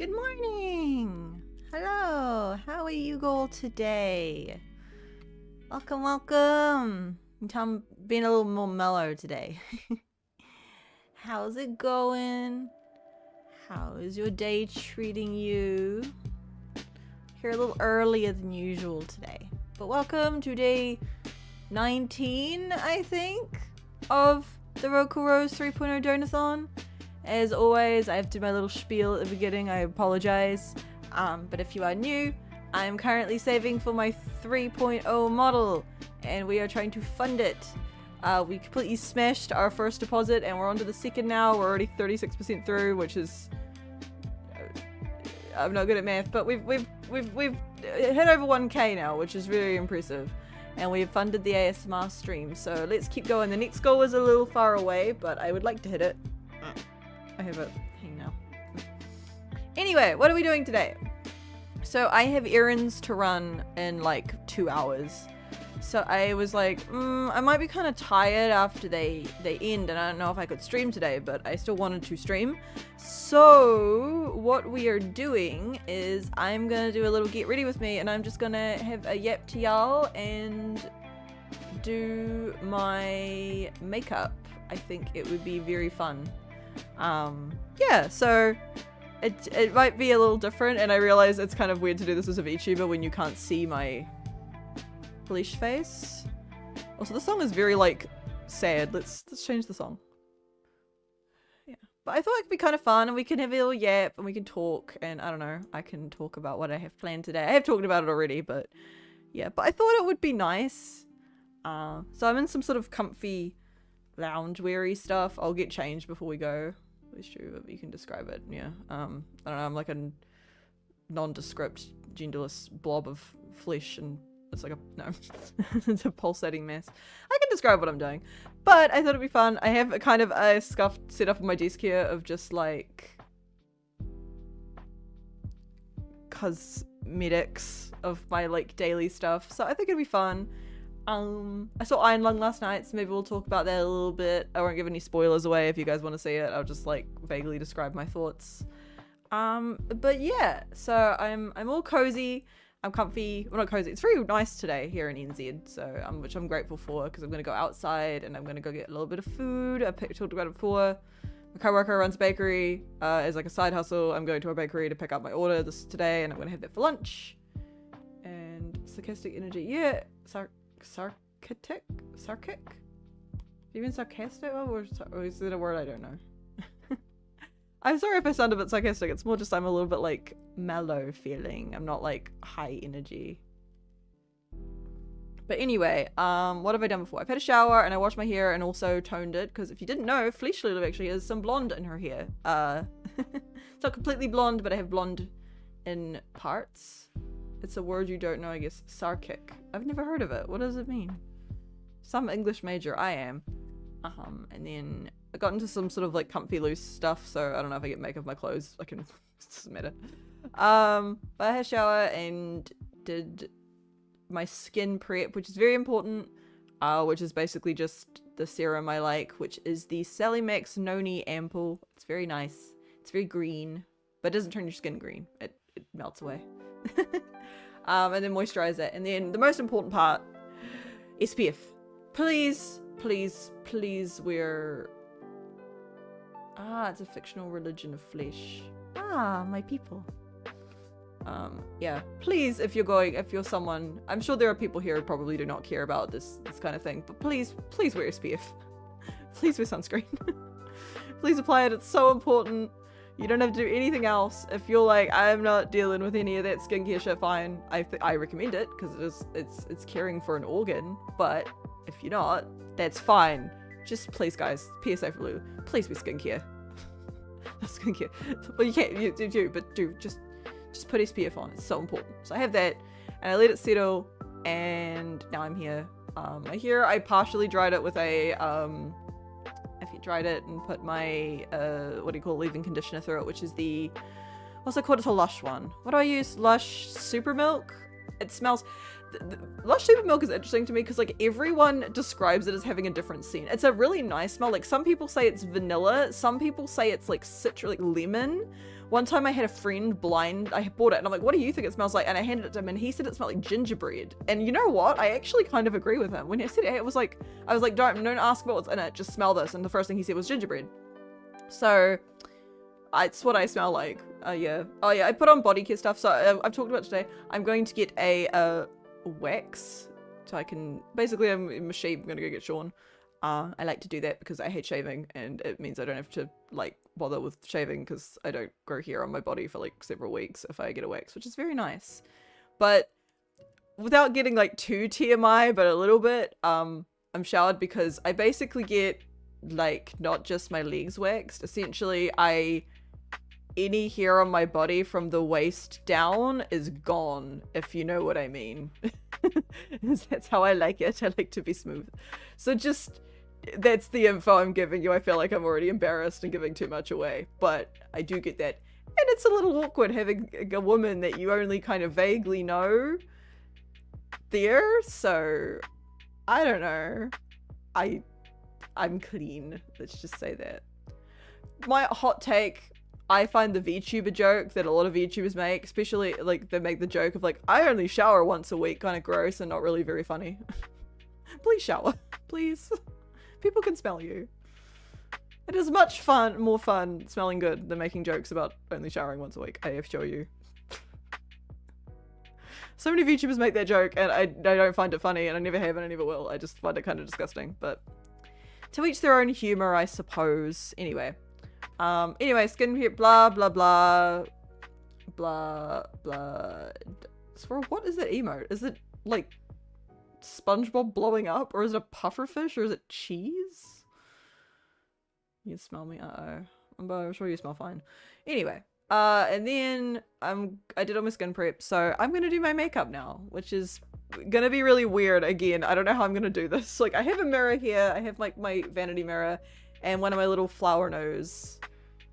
Good morning! Hello! How are you all today? Welcome, welcome! I'm being a little more mellow today. How's it going? How is your day treating you? Here a little earlier than usual today. But welcome to day 19, I think, of the ROADKILLROSE 3.0 Donathon. As always, I have to do my little spiel at the beginning. I apologize. But if you are new, I am currently saving for my 3.0 model, and we are trying to fund it. We completely smashed our first deposit, and we're on to the second now. We're already 36% through, which is... I'm not good at math, but we've hit over 1k now, which is very impressive. And we've funded the ASMR stream, so let's keep going. The next goal is a little far away, but I would like to hit it. I have it hang now. Anyway, what are we doing today? So I have errands to run in like 2 hours. So I was like, I might be kind of tired after they end, and I don't know if I could stream today, but I still wanted to stream. So what we are doing is I'm gonna do a little get ready with me, and I'm just gonna have a yap to y'all and do my makeup. I think it would be very fun. Yeah, so it might be a little different, and I realize it's kind of weird to do this as a VTuber when you can't see my bleached face. Also, the song is very like sad. Let's change the song. Yeah, but I thought it could be kind of fun, and we can have a little yap, and we can talk, and I don't know, I can talk about what I have planned today. I have talked about it already, but yeah, but I thought it would be nice. So I'm in some sort of comfy lounge weary stuff. I'll get changed before we go. It's true, but you can describe it. Yeah. I don't know, I'm like a nondescript genderless blob of flesh, and it's like a no it's a pulsating mess. I can describe what I'm doing, but I thought it'd be fun. I have a kind of a scuff set up on my desk here of just like cosmetics of my like daily stuff, so I think it'd be fun. I saw Iron Lung last night, so maybe we'll talk about that a little bit. I won't give any spoilers away if you guys want to see it. I'll just like vaguely describe my thoughts. But yeah, so I'm all cozy. I'm comfy. Well, not cozy. It's very nice today here in NZ, so which I'm grateful for, because I'm gonna go outside and I'm gonna go get a little bit of food. I've talked about it before. My coworker runs a bakery as like a side hustle. I'm going to a bakery to pick up my order today, and I'm gonna have that for lunch. And sarcastic energy, yeah. Sarkic? Even sarcastic? Or is it a word? I don't know. I'm sorry if I sound a bit sarcastic. It's more just I'm a little bit like mellow feeling. I'm not like high energy. But anyway, what have I done before? I've had a shower and I washed my hair and also toned it, because if you didn't know, Flesh Lulu actually has some blonde in her hair. It's not completely blonde, but I have blonde in parts. It's a word you don't know, I guess. Sarkic. I've never heard of it. What does it mean? Some English major. I am. And then I got into some sort of like comfy loose stuff, so I don't know if I get makeup of my clothes. I can... it doesn't matter. But I had a shower and did my skin prep, which is very important, which is basically just the serum I like, which is the Sally Max Noni Ampoule. It's very nice. It's very green, but it doesn't turn your skin green. It melts away. And then moisturize it, and then the most important part, SPF. Please, please, please wear... it's a fictional religion of flesh. My people. Yeah, please, if you're someone, I'm sure there are people here who probably do not care about this kind of thing, but please wear SPF. Please wear sunscreen. Please apply it, it's so important. You don't have to do anything else. If you're like, I'm not dealing with any of that skincare shit, fine. I recommend it, because it's caring for an organ. But if you're not, that's fine. Just please, guys, PSA for Lulu, please be skincare. Skincare. Well, you can't, you do, but do just put SPF on. It's so important. So I have that, and I let it settle, and now I'm here. My hair, I partially dried it with a dried it and put my what do you call it, leave-in conditioner through it, which is the, what's it called? It's a Lush one. What do I use? Lush Super Milk. It smells, Lush Super Milk is interesting to me because like everyone describes it as having a different scent. It's a really nice smell. Like some people say it's vanilla, some people say it's like citrus, like lemon, One time I had a friend blind, I bought it and I'm like, what do you think it smells like? And I handed it to him and he said it smelled like gingerbread. And you know what? I actually kind of agree with him. When he said it, I was like, don't ask about what's in it, just smell this. And the first thing he said was gingerbread. So it's what I smell like. Yeah. Oh yeah, I put on body care stuff. So I've talked about today. I'm going to get a wax. So I can, basically I'm a sheep, I'm gonna go get shorn. I like to do that because I hate shaving and it means I don't have to like bother with shaving because I don't grow hair on my body for like several weeks if I get a wax, which is very nice. But without getting like too TMI, but a little bit, I'm showered because I basically get like not just my legs waxed. Essentially, any hair on my body from the waist down is gone, if you know what I mean. That's how I like it. I like to be smooth. So just, that's the info I'm giving you. I feel like I'm already embarrassed and giving too much away, but I do get that. And it's a little awkward having a woman that you only kind of vaguely know there. So I don't know. I'm clean. Let's just say that. My hot take, I find the VTuber joke that a lot of VTubers make, especially like they make the joke of like, I only shower once a week, kind of gross and not really very funny. Please shower, please. People can smell you. It is much more fun smelling good than making jokes about only showering once a week. I assure you. So many VTubers make that joke and I don't find it funny and I never have and I never will. I just find it kind of disgusting, but to each their own humor, I suppose. Anyway, skincare, blah, blah, blah, blah, blah. So what is that emote? Is it like SpongeBob blowing up, or is it a pufferfish, or is it cheese? You can smell me. I'm sure you smell fine. Anyway, and then I did all my skin prep, so I'm gonna do my makeup now, which is gonna be really weird. Again, I don't know how I'm gonna do this. Like, I have a mirror here. I have like my vanity mirror and one of my little flower nose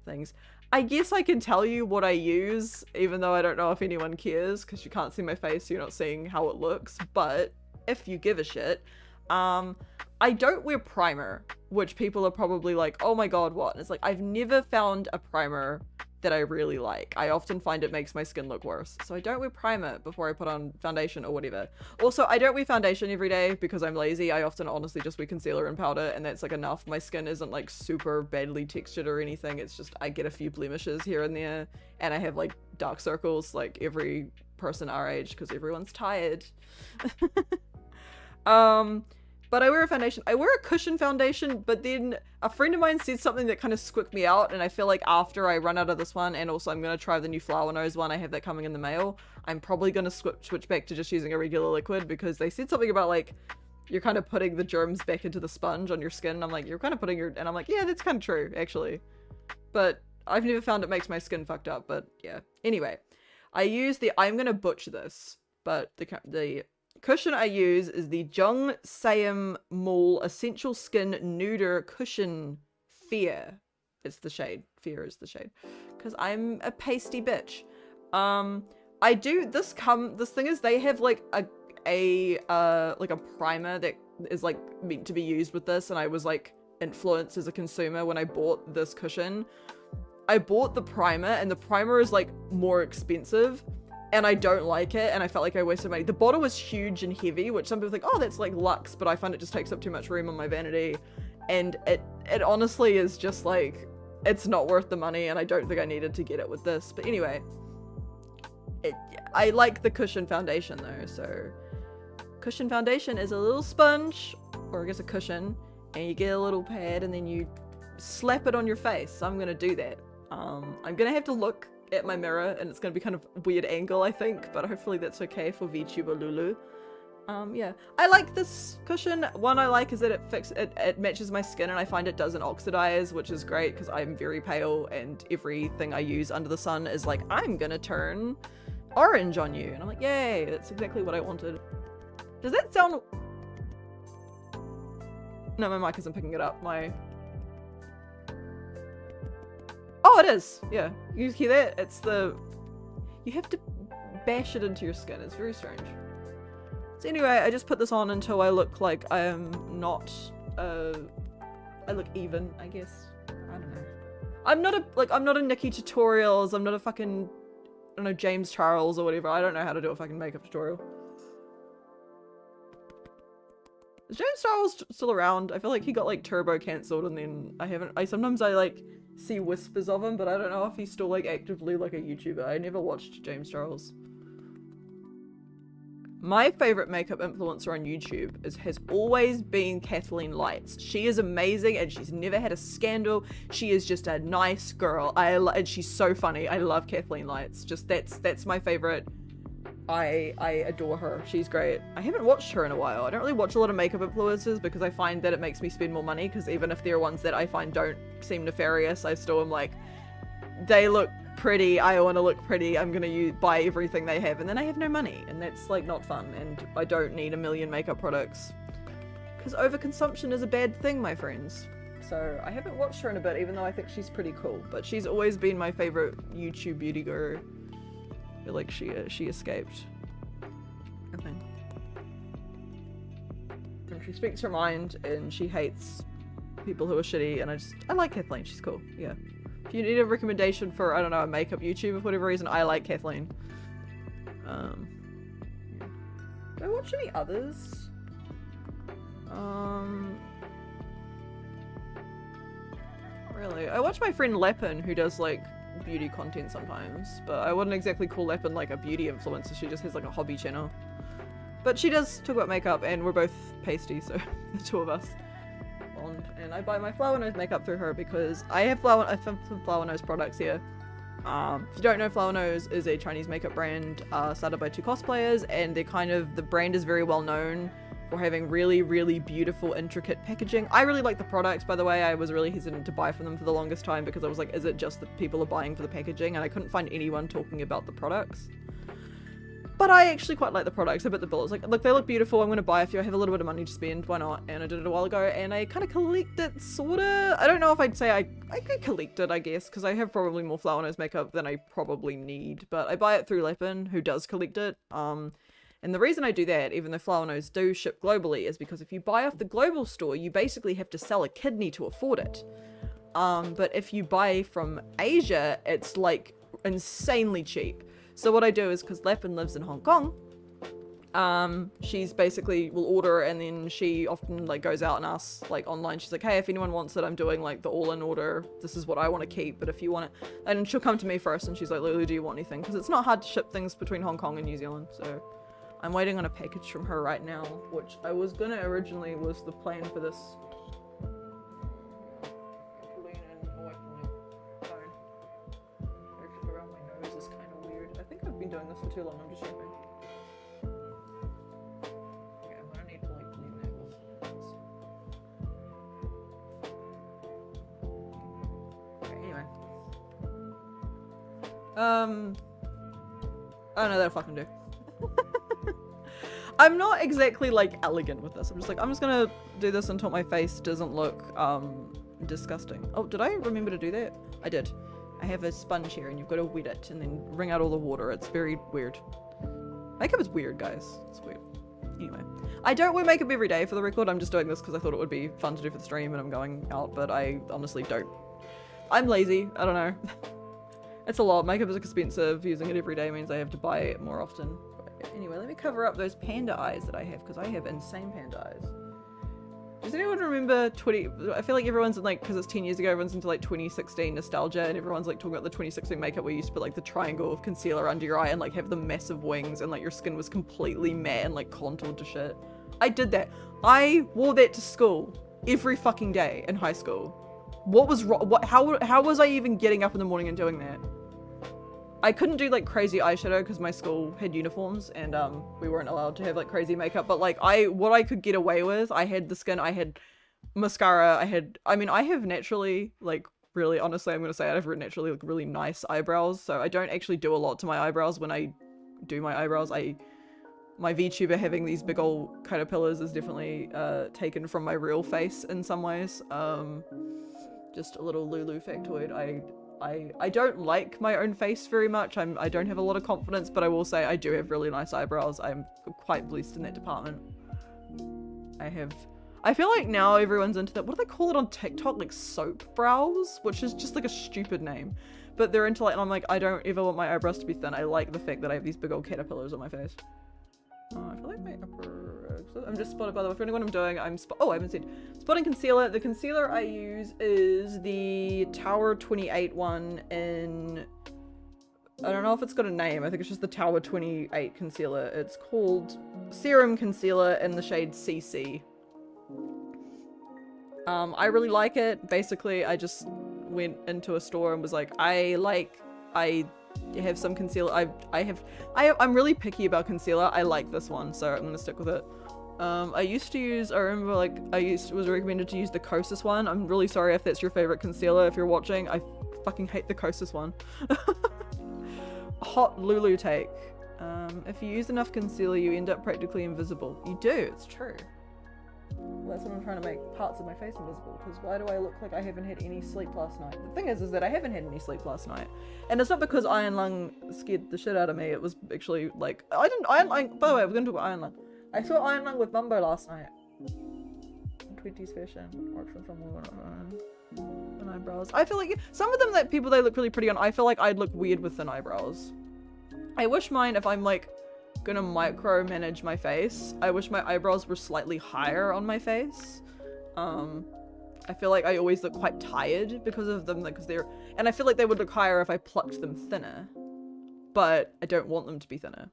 things. I guess I can tell you what I use, even though I don't know if anyone cares because you can't see my face, so you're not seeing how it looks. But if you give a shit, I don't wear primer, which people are probably like, oh my god, what? And it's like, I've never found a primer that I really like. I often find it makes my skin look worse. So I don't wear primer before I put on foundation or whatever. Also, I don't wear foundation every day because I'm lazy. I often honestly just wear concealer and powder and that's like enough. My skin isn't like super badly textured or anything. It's just I get a few blemishes here and there and I have like dark circles like every person our age because everyone's tired. But I wear a foundation. I wear a cushion foundation, but then a friend of mine said something that kind of squicked me out, and I feel like after I run out of this one, and also I'm going to try the new flower nose one, I have that coming in the mail, I'm probably going to switch back to just using a regular liquid, because they said something about, like, you're kind of putting the germs back into the sponge on your skin, and I'm like, you're kind of putting your... And I'm like, yeah, that's kind of true, actually. But I've never found it makes my skin fucked up, but yeah. Anyway, I use the... I'm going to butcher this, but the cushion I use is the Jung Sayam Mall Essential Skin Nuder Cushion Fair. It's the shade. Fair is the shade. Because I'm a pasty bitch. I do this thing is they have like a primer that is like meant to be used with this, and I was like influenced as a consumer when I bought this cushion. I bought the primer and the primer is like more expensive. And I don't like it, and I felt like I wasted money. The bottle was huge and heavy, which some people think, oh, that's like luxe, but I find it just takes up too much room on my vanity. And it honestly is just like, it's not worth the money, and I don't think I needed to get it with this. But anyway, I like the cushion foundation though, so cushion foundation is a little sponge, or I guess a cushion, and you get a little pad, and then you slap it on your face. So I'm gonna do that. I'm gonna have to look at my mirror and it's gonna be kind of a weird angle, I think, but hopefully that's okay for Vtuber Lulu. Yeah, I like this cushion. One I like is that it matches my skin, and I find it doesn't oxidize, which is great because I'm very pale and everything I use under the sun is like, I'm gonna turn orange on you, and I'm like, yay, that's exactly what I wanted. Does that sound... No, my mic isn't picking it up. Oh, it is! Yeah. You hear that? It's the... You have to bash it into your skin. It's very strange. So anyway, I just put this on until I look like I am not... I look even, I guess. I don't know. I'm not a Nikki Tutorials, I'm not a fucking, I don't know, James Charles or whatever. I don't know how to do a fucking makeup tutorial. Is James Charles still around? I feel like he got like turbo cancelled and then sometimes I like see whispers of him, but I don't know if he's still like actively like a YouTuber. I never watched James Charles. My favorite makeup influencer on YouTube has always been Kathleen Lights. She is amazing and she's never had a scandal. She is just a nice girl. And she's so funny. I love Kathleen Lights. Just that's my favorite. I adore her. She's great. I haven't watched her in a while. I don't really watch a lot of makeup influencers because I find that it makes me spend more money, because even if they're ones that I find don't seem nefarious, I still am like, they look pretty, I want to look pretty, I'm gonna buy everything they have, and then I have no money, and that's like not fun, and I don't need a million makeup products. Because overconsumption is a bad thing, my friends. So I haven't watched her in a bit, even though I think she's pretty cool, but she's always been my favorite YouTube beauty guru. I feel like she escaped. I think. And she speaks her mind, and she hates people who are shitty, and I like Kathleen, she's cool, yeah. If you need a recommendation for, I don't know, a makeup YouTuber for whatever reason, I like Kathleen. Yeah. Do I watch any others? Not really. I watch my friend Leppin, who does like beauty content sometimes, but I wouldn't exactly call Leppin like a beauty influencer. She just has like a hobby channel. But she does talk about makeup, and we're both pasty, so the two of us. And I buy my Flower Nose makeup through her because I have some Flower Nose products here. If you don't know, Flower Nose is a Chinese makeup brand started by two cosplayers, and the brand is very well known for having really, really beautiful, intricate packaging. I really like the products, by the way. I was really hesitant to buy from them for the longest time because I was like, is it just that people are buying for the packaging? And I couldn't find anyone talking about the products. But I actually quite like the products. I bit the bill. It's like, look, they look beautiful. I'm going to buy a few. I have a little bit of money to spend. Why not? And I did it a while ago, and I kind of collect it, sort of. I don't know if I'd say I collect it, I guess, because I have probably more Flower Nose makeup than I probably need. But I buy it through Leppin, who does collect it. And the reason I do that, even though Flower Nose do ship globally, is because if you buy off the global store, you basically have to sell a kidney to afford it. But if you buy from Asia, it's like insanely cheap. So what I do is, because Leppin lives in Hong Kong, she's basically will order, and then she often like goes out and asks like online. She's like, hey, if anyone wants it, I'm doing like the all-in order. This is what I want to keep, but if you want it, and she'll come to me first, and she's like, Lulu, do you want anything? Because it's not hard to ship things between Hong Kong and New Zealand. So I'm waiting on a package from her right now, which I was gonna originally was the plan for this. Been doing this for too long, I'm just shipping. Okay, I'm gonna need to like clean that with this. Okay, anyway. I don't know, that'll fucking do. I'm not exactly like elegant with this. I'm just gonna do this until my face doesn't look disgusting. Oh, did I remember to do that? I did. I have a sponge here, and you've got to wet it and then wring out all the water. It's very weird. Makeup is weird, guys. It's weird. Anyway, I don't wear makeup every day, for the record. I'm just doing this because I thought it would be fun to do for the stream, and I'm going out, but I honestly don't. I'm lazy. I don't know. It's a lot. Makeup is expensive. Using it every day means I have to buy it more often. But anyway, let me cover up those panda eyes that I have, because I have insane panda eyes. Does anyone remember I feel like everyone's in like, because it's 10 years ago, everyone's into like 2016 nostalgia, and everyone's like talking about the 2016 makeup where you used to put like the triangle of concealer under your eye and like have the massive wings, and like your skin was completely matte and like contoured to shit. I did that. I wore that to school every fucking day in high school. What was wrong? How was I even getting up in the morning and doing that? I couldn't do like crazy eyeshadow because my school had uniforms, and we weren't allowed to have like crazy makeup, but like what I could get away with, I had the skin, I had mascara, I have naturally, like, really honestly, I'm gonna say I have naturally like really nice eyebrows, so I don't actually do a lot to my eyebrows. When I do my eyebrows, my VTuber having these big old caterpillars is definitely taken from my real face in some ways. Just a little Lulu factoid. I don't like my own face very much. I don't have a lot of confidence, but I will say I do have really nice eyebrows. I'm quite blessed in that department. I feel like now everyone's into that. What do they call it on TikTok? Like soap brows, which is just like a stupid name. But they're into like, and I'm like, I don't ever want my eyebrows to be thin. I like the fact that I have these big old caterpillars on my face. I feel like my upper... I'm just spotted, by the way, for anyone I'm doing, oh, I haven't said. Spotting concealer. The concealer I use is the Tower 28 one in... I don't know if it's got a name. I think it's just the Tower 28 concealer. It's called Serum Concealer in the shade CC. I really like it. Basically, I just went into a store and was like, I have some concealer. I'm really picky about concealer. I like this one, so I'm gonna stick with it. I used to use, I remember like, was recommended to use the Kosas one. I'm really sorry if that's your favorite concealer. If you're watching, I fucking hate the Kosas one. Hot Lulu take. If you use enough concealer, you end up practically invisible. You do, it's true. Well, that's what I'm trying to make parts of my face invisible, because why do I look like I haven't had any sleep last night? The thing is that I haven't had any sleep last night. And it's not because Iron Lung scared the shit out of me. It was actually like, Iron Lung, by the way, we're going to talk about Iron Lung. I saw Iron Lung with Mumbo last night. 20s fashion. And eyebrows. I feel like some of them that people, they look really pretty on. I feel like I'd look weird with thin eyebrows. I wish mine, if I'm like gonna micromanage my face, I wish my eyebrows were slightly higher on my face. I feel like I always look quite tired because of them, like, and I feel like they would look higher if I plucked them thinner, but I don't want them to be thinner.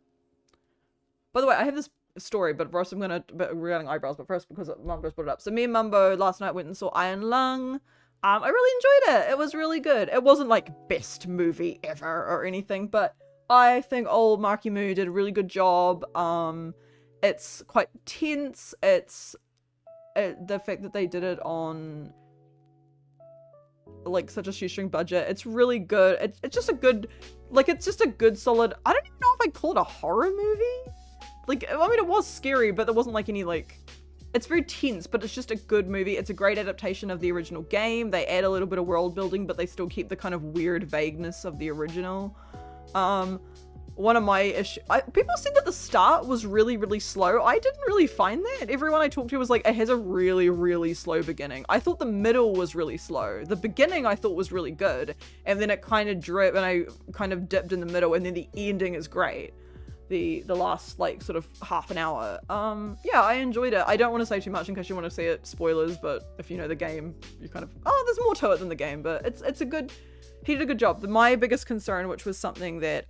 By the way, I have this story, but first I'm gonna, regarding eyebrows, but first because Mumbo's brought it up. So me and Mumbo last night went and saw Iron Lung. I really enjoyed it. It was really good. It wasn't like best movie ever or anything, but I think old Marky Moo did a really good job. It's quite tense. It's the fact that they did it on like such a shoestring budget. It's really good. It's just a good, like, it's just a good solid, I don't even know if I'd call it a horror movie. Like, I mean, it was scary, but there wasn't like any like, it's very tense, but it's just a good movie. It's a great adaptation of the original game. They add a little bit of world building, but they still keep the kind of weird vagueness of the original. One of my people said that the start was really, really slow. I didn't really find that. Everyone I talked to was like, it has a really, really slow beginning. I thought the middle was really slow. The beginning I thought was really good, and then it kind of dripped, and I kind of dipped in the middle, and then the ending is great. The last like sort of half an hour. Yeah, I enjoyed it. I don't want to say too much in case you want to see it, spoilers, but if you know the game, you kind of, oh, there's more to it than the game, but it's a good, he did a good job. My biggest concern, which was something that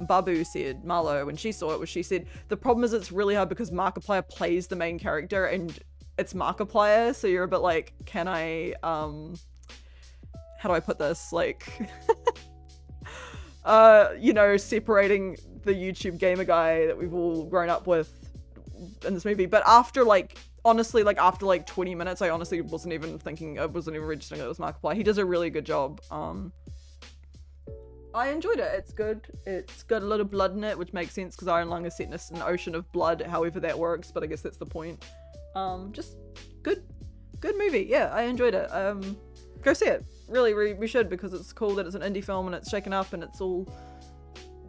Babu said, Marlo, when she saw it, was she said, the problem is it's really hard because Markiplier plays the main character and it's Markiplier, so you're a bit like, can I, how do I put this? Like, you know, separating the YouTube gamer guy that we've all grown up with in this movie. But after like, honestly, like after like 20 minutes, I honestly wasn't even thinking, I wasn't even registering it was Markiplier. He does a really good job. I enjoyed it. It's good. It's got a lot of blood in it, which makes sense because Iron Lung is set in an ocean of blood, however that works, but I guess that's the point. Just good movie. Yeah, I enjoyed it. Go see it. Really, we should, because it's cool that it's an indie film and it's shaken up and it's all,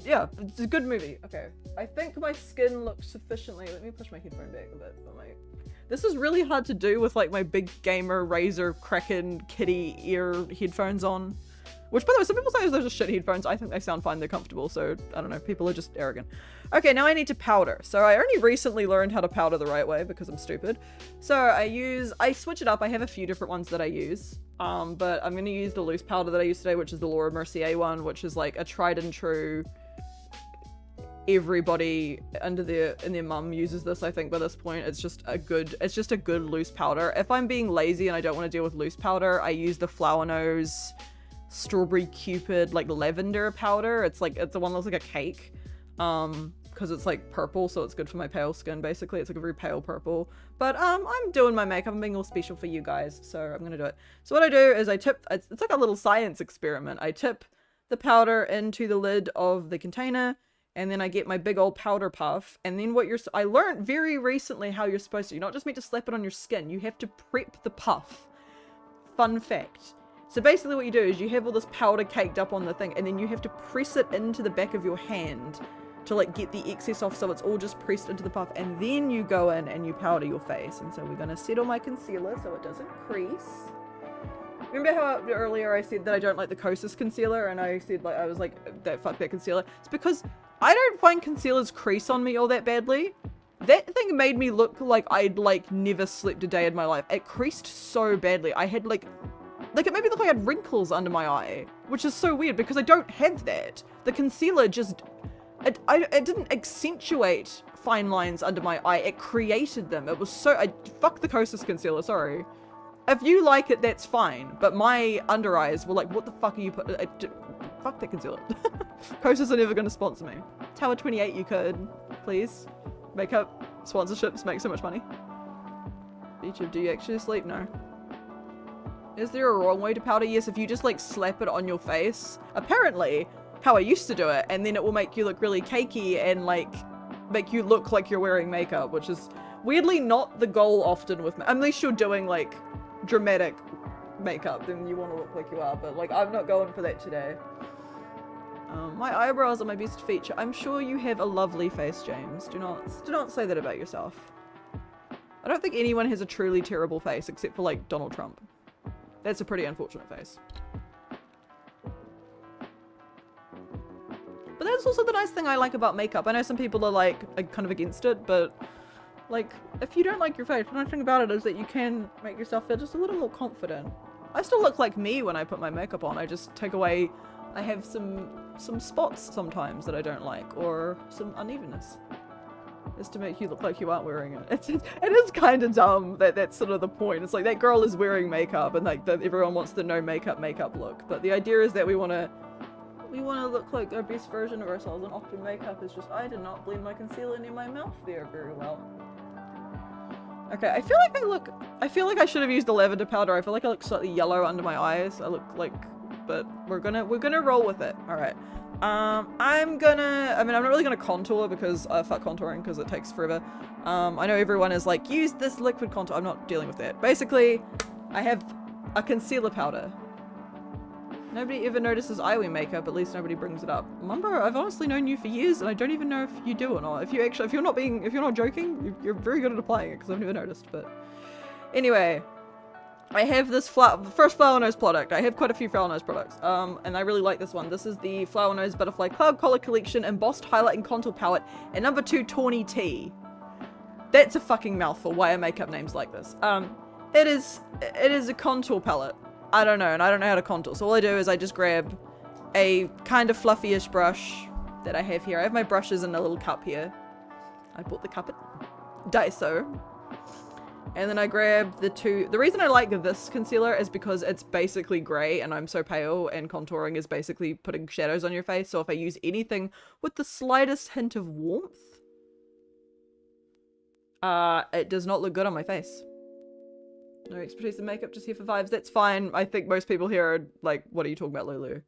yeah, it's a good movie. Okay, I think my skin looks sufficiently, let me push my headphone back a bit. This is really hard to do with like my big gamer Razer Kraken kitty ear headphones on. Which, by the way, some people say those are shit headphones. I think they sound fine, they're comfortable, so I don't know, people are just arrogant. Okay, now I need to powder. So I only recently learned how to powder the right way because I'm stupid. So I switch it up. I have a few different ones that I use. But I'm going to use the loose powder that I used today, which is the Laura Mercier one, which is like a tried and true, everybody in their mum uses this, I think, by this point. It's just a good loose powder. If I'm being lazy and I don't want to deal with loose powder, I use the Flower Nose Strawberry Cupid like lavender powder. It's the one that looks like a cake, because it's like purple, so it's good for my pale skin. Basically, it's like a very pale purple. But I'm doing my makeup. I'm being all special for you guys, so I'm gonna do it. So what I do is I tip. It's like a little science experiment. I tip the powder into the lid of the container, and then I get my big old powder puff. And then I learned very recently how you're supposed to. You're not just meant to slap it on your skin. You have to prep the puff. Fun fact. So basically what you do is you have all this powder caked up on the thing, and then you have to press it into the back of your hand to like get the excess off, so it's all just pressed into the puff, and then you go in and you powder your face. And so we're gonna settle my concealer so it doesn't crease. Remember how earlier I said that I don't like the Kosas concealer, and I said like I was like fuck that concealer? It's because I don't find concealers crease on me all that badly. That thing made me look like I'd like never slept a day in my life. It creased so badly. I had like it made me look like I had wrinkles under my eye, which is so weird because I don't have that. The concealer just, it didn't accentuate fine lines under my eye. It created them. It was so, fuck the Kosas concealer, sorry. If you like it, that's fine. But my under eyes were like, what the fuck are you putting? Fuck that concealer. Kosas are never going to sponsor me. Tower 28, you could, please. Makeup sponsorships make so much money. Vtuber, do you actually sleep? No. Is there a wrong way to powder? Yes, if you just like slap it on your face. Apparently, how I used to do it, and then it will make you look really cakey and like make you look like you're wearing makeup, which is weirdly not the goal often with me. Unless you're doing like dramatic makeup, then you want to look like you are, but like I'm not going for that today. My eyebrows are my best feature. I'm sure you have a lovely face, James. Do not say that about yourself. I don't think anyone has a truly terrible face except for like Donald Trump. That's a pretty unfortunate face. But that's also the nice thing I like about makeup. I know some people are like kind of against it, but like if you don't like your face, the nice thing about it is that you can make yourself feel just a little more confident. I still look like me when I put my makeup on. I just take away, I have some spots sometimes that I don't like, or some unevenness. Is to make you look like you aren't wearing it. It is kind of dumb that that's sort of the point. It's like that girl is wearing makeup and like that everyone wants the no makeup look. But the idea is that we want to look like our best version of ourselves, and often makeup is just, I did not blend my concealer near my mouth there very well. Okay, I feel like I should have used the lavender powder. I feel like I look slightly yellow under my eyes. I look like, but we're gonna roll with it. All right. I'm not really gonna contour because fuck contouring because it takes forever. I know everyone is like, use this liquid contour. I'm not dealing with that. Basically, I have a concealer powder. Nobody ever notices I wear makeup, at least nobody brings it up. Mumbo, I've honestly known you for years and I don't even know if you do or not. If you're not joking, you're very good at applying it because I've never noticed. But anyway, I have this first Flower Nose product. I have quite a few Flower Nose products, and I really like this one. This is the Flower Nose Butterfly Cloud Color Collection Embossed Highlight and Contour Palette, and number 2 Tawny Tea. That's a fucking mouthful. Why are makeup names like this? It is a contour palette. I don't know, and I don't know how to contour. So all I do is I just grab a kind of fluffy-ish brush that I have here. I have my brushes in a little cup here. I bought the cup at Daiso. And then I grab the two. The reason I like this concealer is because it's basically grey and I'm so pale, and contouring is basically putting shadows on your face. So if I use anything with the slightest hint of warmth, it does not look good on my face. No expertise in makeup, just here for vibes. That's fine. I think most people here are like, what are you talking about, Lulu?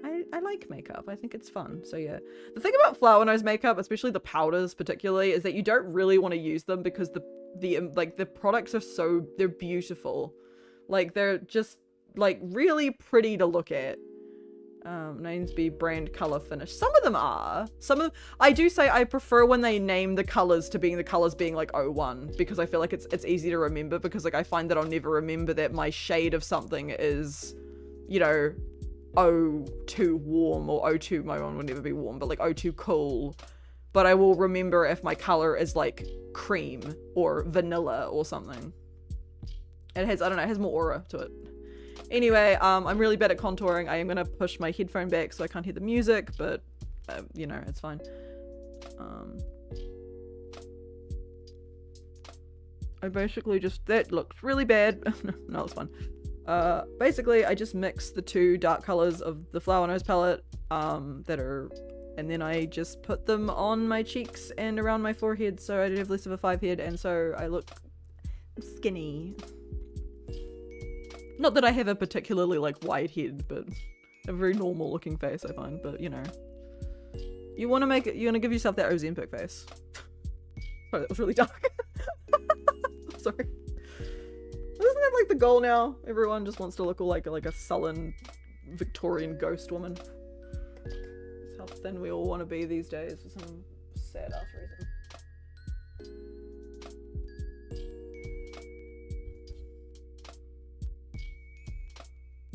I like makeup. I think it's fun. So yeah. The thing about Flower Nose makeup, especially the powders particularly, is that you don't really want to use them because the products are they're beautiful. Like they're just like really pretty to look at. Names be brand color finish. Some of them are. I do say I prefer when they name the colors to being the colors being like 01, because I feel like it's easy to remember, because like I find that I'll never remember that my shade of something is, you know, 02 warm or 02, my one would never be warm, but like 02 cool. But I will remember if my color is like cream or vanilla or something. It has, I don't know, it has more aura to it. Anyway, I'm really bad at contouring. I am going to push my headphone back so I can't hear the music, but, you know, it's fine. I basically just, that looks really bad. No, it's fine. Basically, I just mix the two dark colors of the Flower Nose palette, and then I just put them on my cheeks and around my forehead so I have less of a 5 head, and so I look skinny. Not that I have a particularly like wide head, but a very normal looking face I find, but you know. You want to give yourself that Ozempic face. Sorry, that was really dark. Sorry. Isn't that like the goal now? Everyone just wants to look like a sullen Victorian ghost woman. That's how how thin we all want to be these days for some sad ass reason.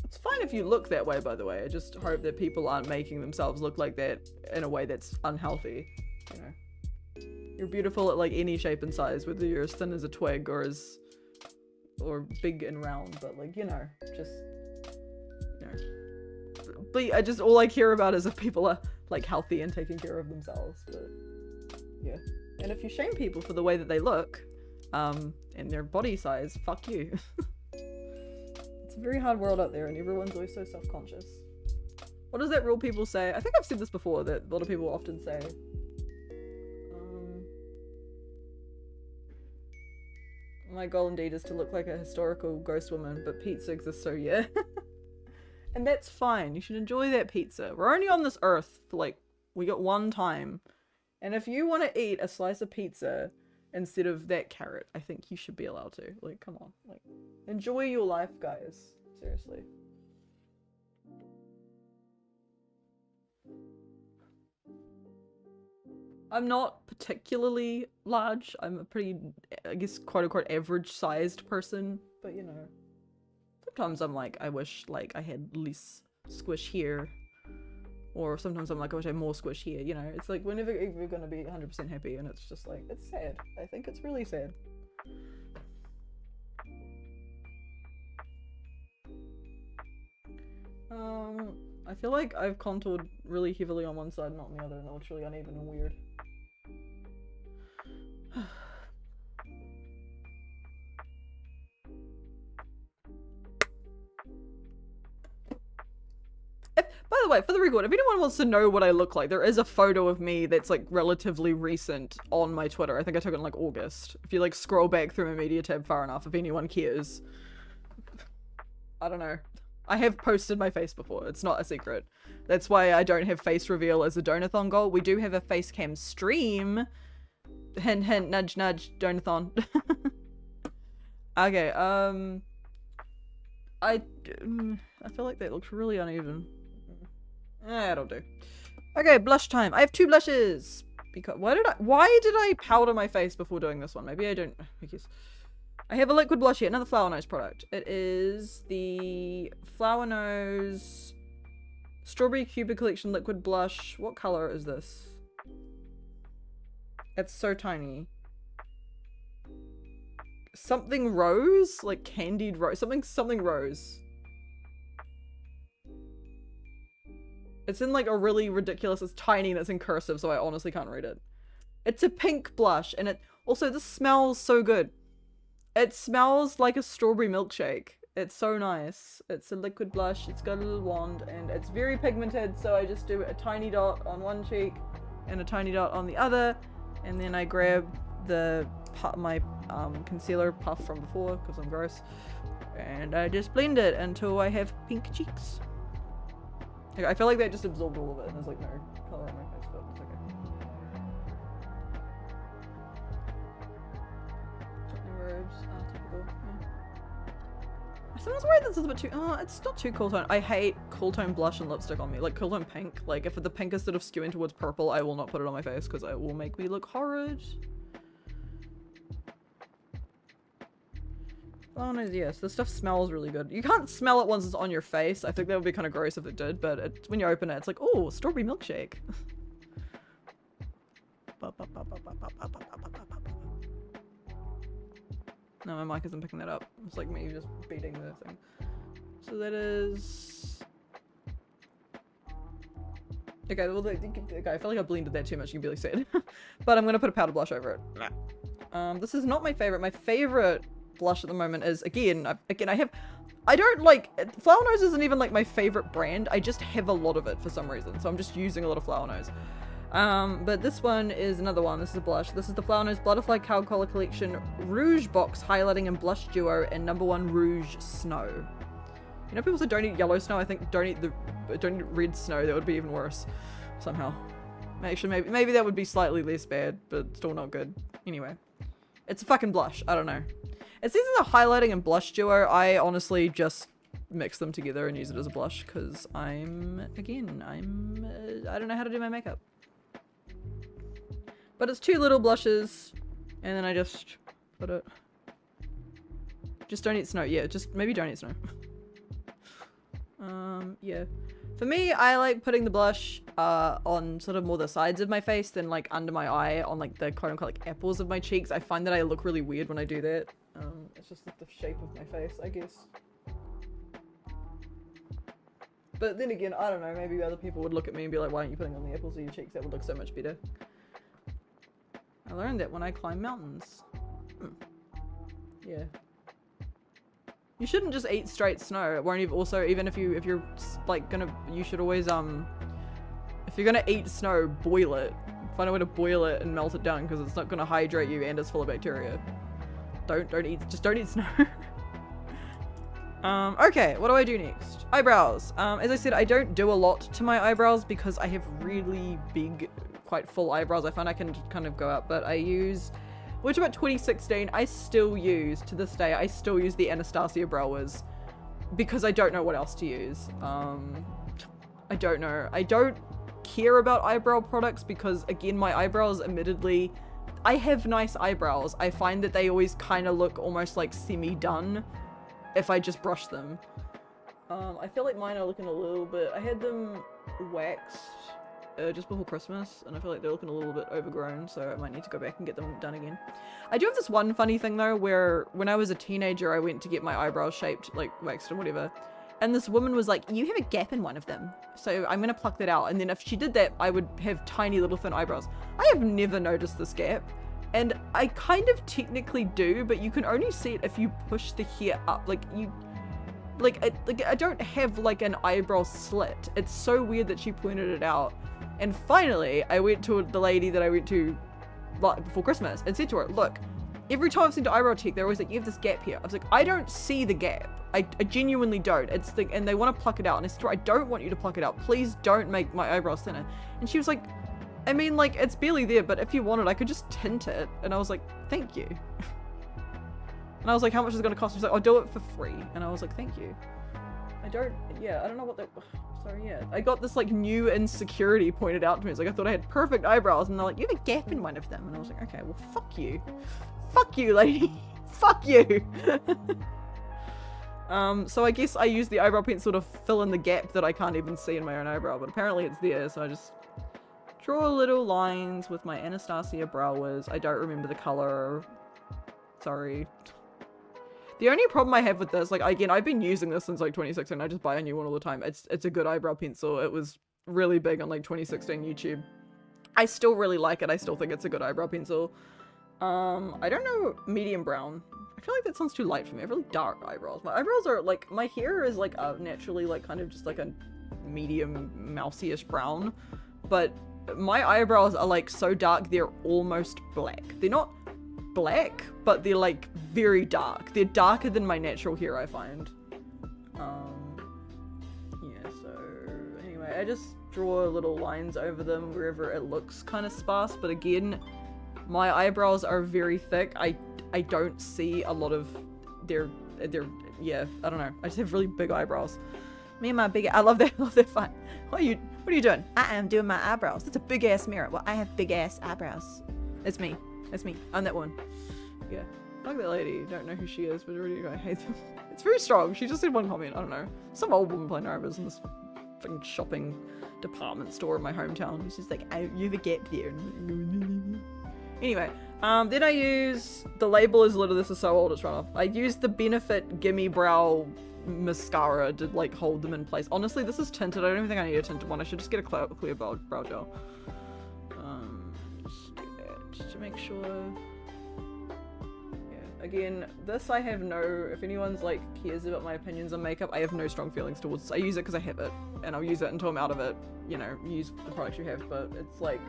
It's fine if you look that way, by the way. I just hope that people aren't making themselves look like that in a way that's unhealthy, you know. You're beautiful at like any shape and size, whether you're as thin as a twig or big and round, but like, you know, just, you know. But I just, all I care about is if people are like healthy and taking care of themselves, but yeah. And if you shame people for the way that they look, and their body size, fuck you. It's a very hard world out there and everyone's always so self-conscious. What does that rule people say? I think I've said this before, that a lot of people often say, my goal indeed is to look like a historical ghost woman, but pizza exists, so yeah. And that's fine. You should enjoy that pizza. We're only on this earth for like, we got one time. And if you want to eat a slice of pizza instead of that carrot, I think you should be allowed to. Like, come on. Like, enjoy your life, guys. Seriously. I'm not particularly large. I'm a pretty, I guess, quote-unquote average-sized person. But, you know, sometimes I'm like, I wish, like, I had less squish here. Or sometimes I'm like, I wish I had more squish here. You know, it's like, whenever you're gonna be 100% happy, and it's just like, it's sad. I think it's really sad. I feel like I've contoured really heavily on one side, not on the other, and it looks really uneven and weird. By the way, for the record, if anyone wants to know what I look like, there is a photo of me that's like relatively recent on my Twitter. I think I took it in like August. If you like scroll back through my media tab far enough, if anyone cares. I don't know. I have posted my face before. It's not a secret. That's why I don't have face reveal as a donathon goal. We do have a face cam stream. Hint, hint, nudge, nudge, donathon. Okay, I feel like that looks really uneven. It'll do. Okay, blush time. I have 2 blushes. Because why did I powder my face before doing this one? Maybe I don't. I guess. I have a liquid blush here, another Flower Nose product. It is the Flower Nose Strawberry Cupid Collection Liquid Blush. What color is this? It's so tiny. Something rose? Like candied rose. Something rose. It's in like a really ridiculous, it's tiny and it's in cursive, so I honestly can't read it. It's a pink blush, and it also, this smells so good. It smells like a strawberry milkshake. It's so nice. It's a liquid blush, it's got a little wand, and it's very pigmented, so I just do a tiny dot on one cheek and a tiny dot on the other, and then I grab my concealer puff from before, because I'm gross, and I just blend it until I have pink cheeks. Okay, I feel like that just absorbed all of it, and there's like no color on my face, but it's okay. Robes, typical, yeah. I sometimes worry this is a bit too, it's not too cool tone. I hate cool tone blush and lipstick on me, like cool tone pink. Like if the pink is sort of skewing towards purple, I will not put it on my face because it will make me look horrid. Oh no, yes, this stuff smells really good. You can't smell it once it's on your face. I think that would be kind of gross if it did, but when you open it, it's like, oh, strawberry milkshake. No, my mic isn't picking that up. It's like me just beating the thing. So that is... Okay, well, okay, I feel like I blended that too much, you can be like sad. But I'm gonna put a powder blush over it. This is not my favorite. My favorite blush at the moment is, I don't like, Flower Nose isn't even like my favorite brand. I just have a lot of it for some reason, so I'm just using a lot of Flower Nose. But this one is another one. This is a blush. This is the Flower Nose Butterfly Cow Color Collection Rouge Box Highlighting and Blush Duo and #1 Rouge Snow. You know, people say don't eat yellow snow. I think don't eat red snow. That would be even worse somehow. Actually, maybe that would be slightly less bad, but still not good. Anyway, it's a fucking blush. I don't know. It says it's a highlighting and blush duo. I honestly just mix them together and use it as a blush because I don't know how to do my makeup. But it's 2 little blushes and then I just put it. Just don't eat snow. Yeah, just maybe don't eat snow. Yeah. For me, I like putting the blush on sort of more the sides of my face than like under my eye on like the quote unquote like apples of my cheeks. I find that I look really weird when I do that. It's just like the shape of my face, I guess. But then again, I don't know, maybe other people would look at me and be like, why aren't you putting on the apples of your cheeks? That would look so much better. I learned that when I climb mountains. Yeah. You shouldn't just eat straight snow. It won't even, also, even if you're like gonna, you should always, if you're gonna eat snow, boil it. Find a way to boil it and melt it down because it's not gonna hydrate you and it's full of bacteria. Don't eat snow. Okay, what do I do next? Eyebrows. As I said, I don't do a lot to my eyebrows because I have really big, quite full eyebrows. I find I can kind of go up, but I use, which about 2016, I still use, to this day, I still use the Anastasia Brow Wiz because I don't know what else to use. I don't know. I don't care about eyebrow products because, again, my eyebrows, admittedly, I have nice eyebrows. I find that they always kind of look almost like semi-done if I just brush them. I feel like mine are looking a little bit, I had them waxed just before Christmas, and I feel like they're looking a little bit overgrown, so I might need to go back and get them done again. I do have this one funny thing though, where when I was a teenager, I went to get my eyebrows shaped, like waxed and whatever, and this woman was like, you have a gap in one of them, so I'm gonna pluck that out, and then if she did that, I would have tiny little thin eyebrows. I have never noticed this gap, and I kind of technically do, but you can only see it if you push the hair up, like you... I don't have like an eyebrow slit. It's so weird that she pointed it out. And finally, I went to the lady that I went to before Christmas and said to her, look, every time I've seen the eyebrow tech, they're always like, you have this gap here. I was like, I don't see the gap. I genuinely don't. It's the, and they want to pluck it out. And I said to her, I don't want you to pluck it out. Please don't make my eyebrows thinner. And she was like, I mean, like, it's barely there, but if you wanted, I could just tint it. And I was like, thank you. And I was like, how much is it going to cost? She's like, I'll do it for free. And I was like, thank you. I don't know what that, sorry, yeah. I got this like new insecurity pointed out to me. It's like, I thought I had perfect eyebrows and they're like, you have a gap in one of them. And I was like, okay, well, fuck you. Fuck you, lady. Fuck you. So I guess I use the eyebrow pencil to fill in the gap that I can't even see in my own eyebrow, but apparently it's there. So I just draw little lines with my Anastasia Brow Wiz. I don't remember the color. Sorry. The only problem I have with this, like, again, I've been using this since like 2016. I just buy a new one all the time. It's a good eyebrow pencil. It was really big on like 2016 YouTube. I still really like it. I still think it's a good eyebrow pencil. I don't know, medium brown. I feel like that sounds too light for me. I have really dark eyebrows. My eyebrows are like, my hair is like naturally like kind of just like a medium mousy-ish brown. But my eyebrows are like so dark, they're almost black. They're not black, but they're like very dark. They're darker than my natural hair, I find. Yeah, so anyway, I just draw little lines over them wherever it looks kind of sparse, but again, my eyebrows are very thick. I don't see a lot of they're yeah, I don't know. I just have really big eyebrows. Me and my big, I love that fight. What are you doing? I am doing my eyebrows. That's a big ass mirror. Well, I have big ass eyebrows. It's me. That's me. I'm that one. Yeah. Like that lady. Don't know who she is, but really I hate them. It's very strong. She just said one comment. I don't know. Some old woman playing Arabas in this fucking shopping department store in my hometown. She's like, you have a gap there. Anyway, then I use, the label is literally, this is so old it's run off. I use the Benefit Gimme Brow mascara to like hold them in place. Honestly, this is tinted. I don't even think I need a tinted one. I should just get a clear brow gel. Just to make sure. Yeah, again, this I have no, if anyone's like cares about my opinions on makeup, I have no strong feelings towards this. I use it because I have it, and I'll use it until I'm out of it. You know, use the products you have, but it's like,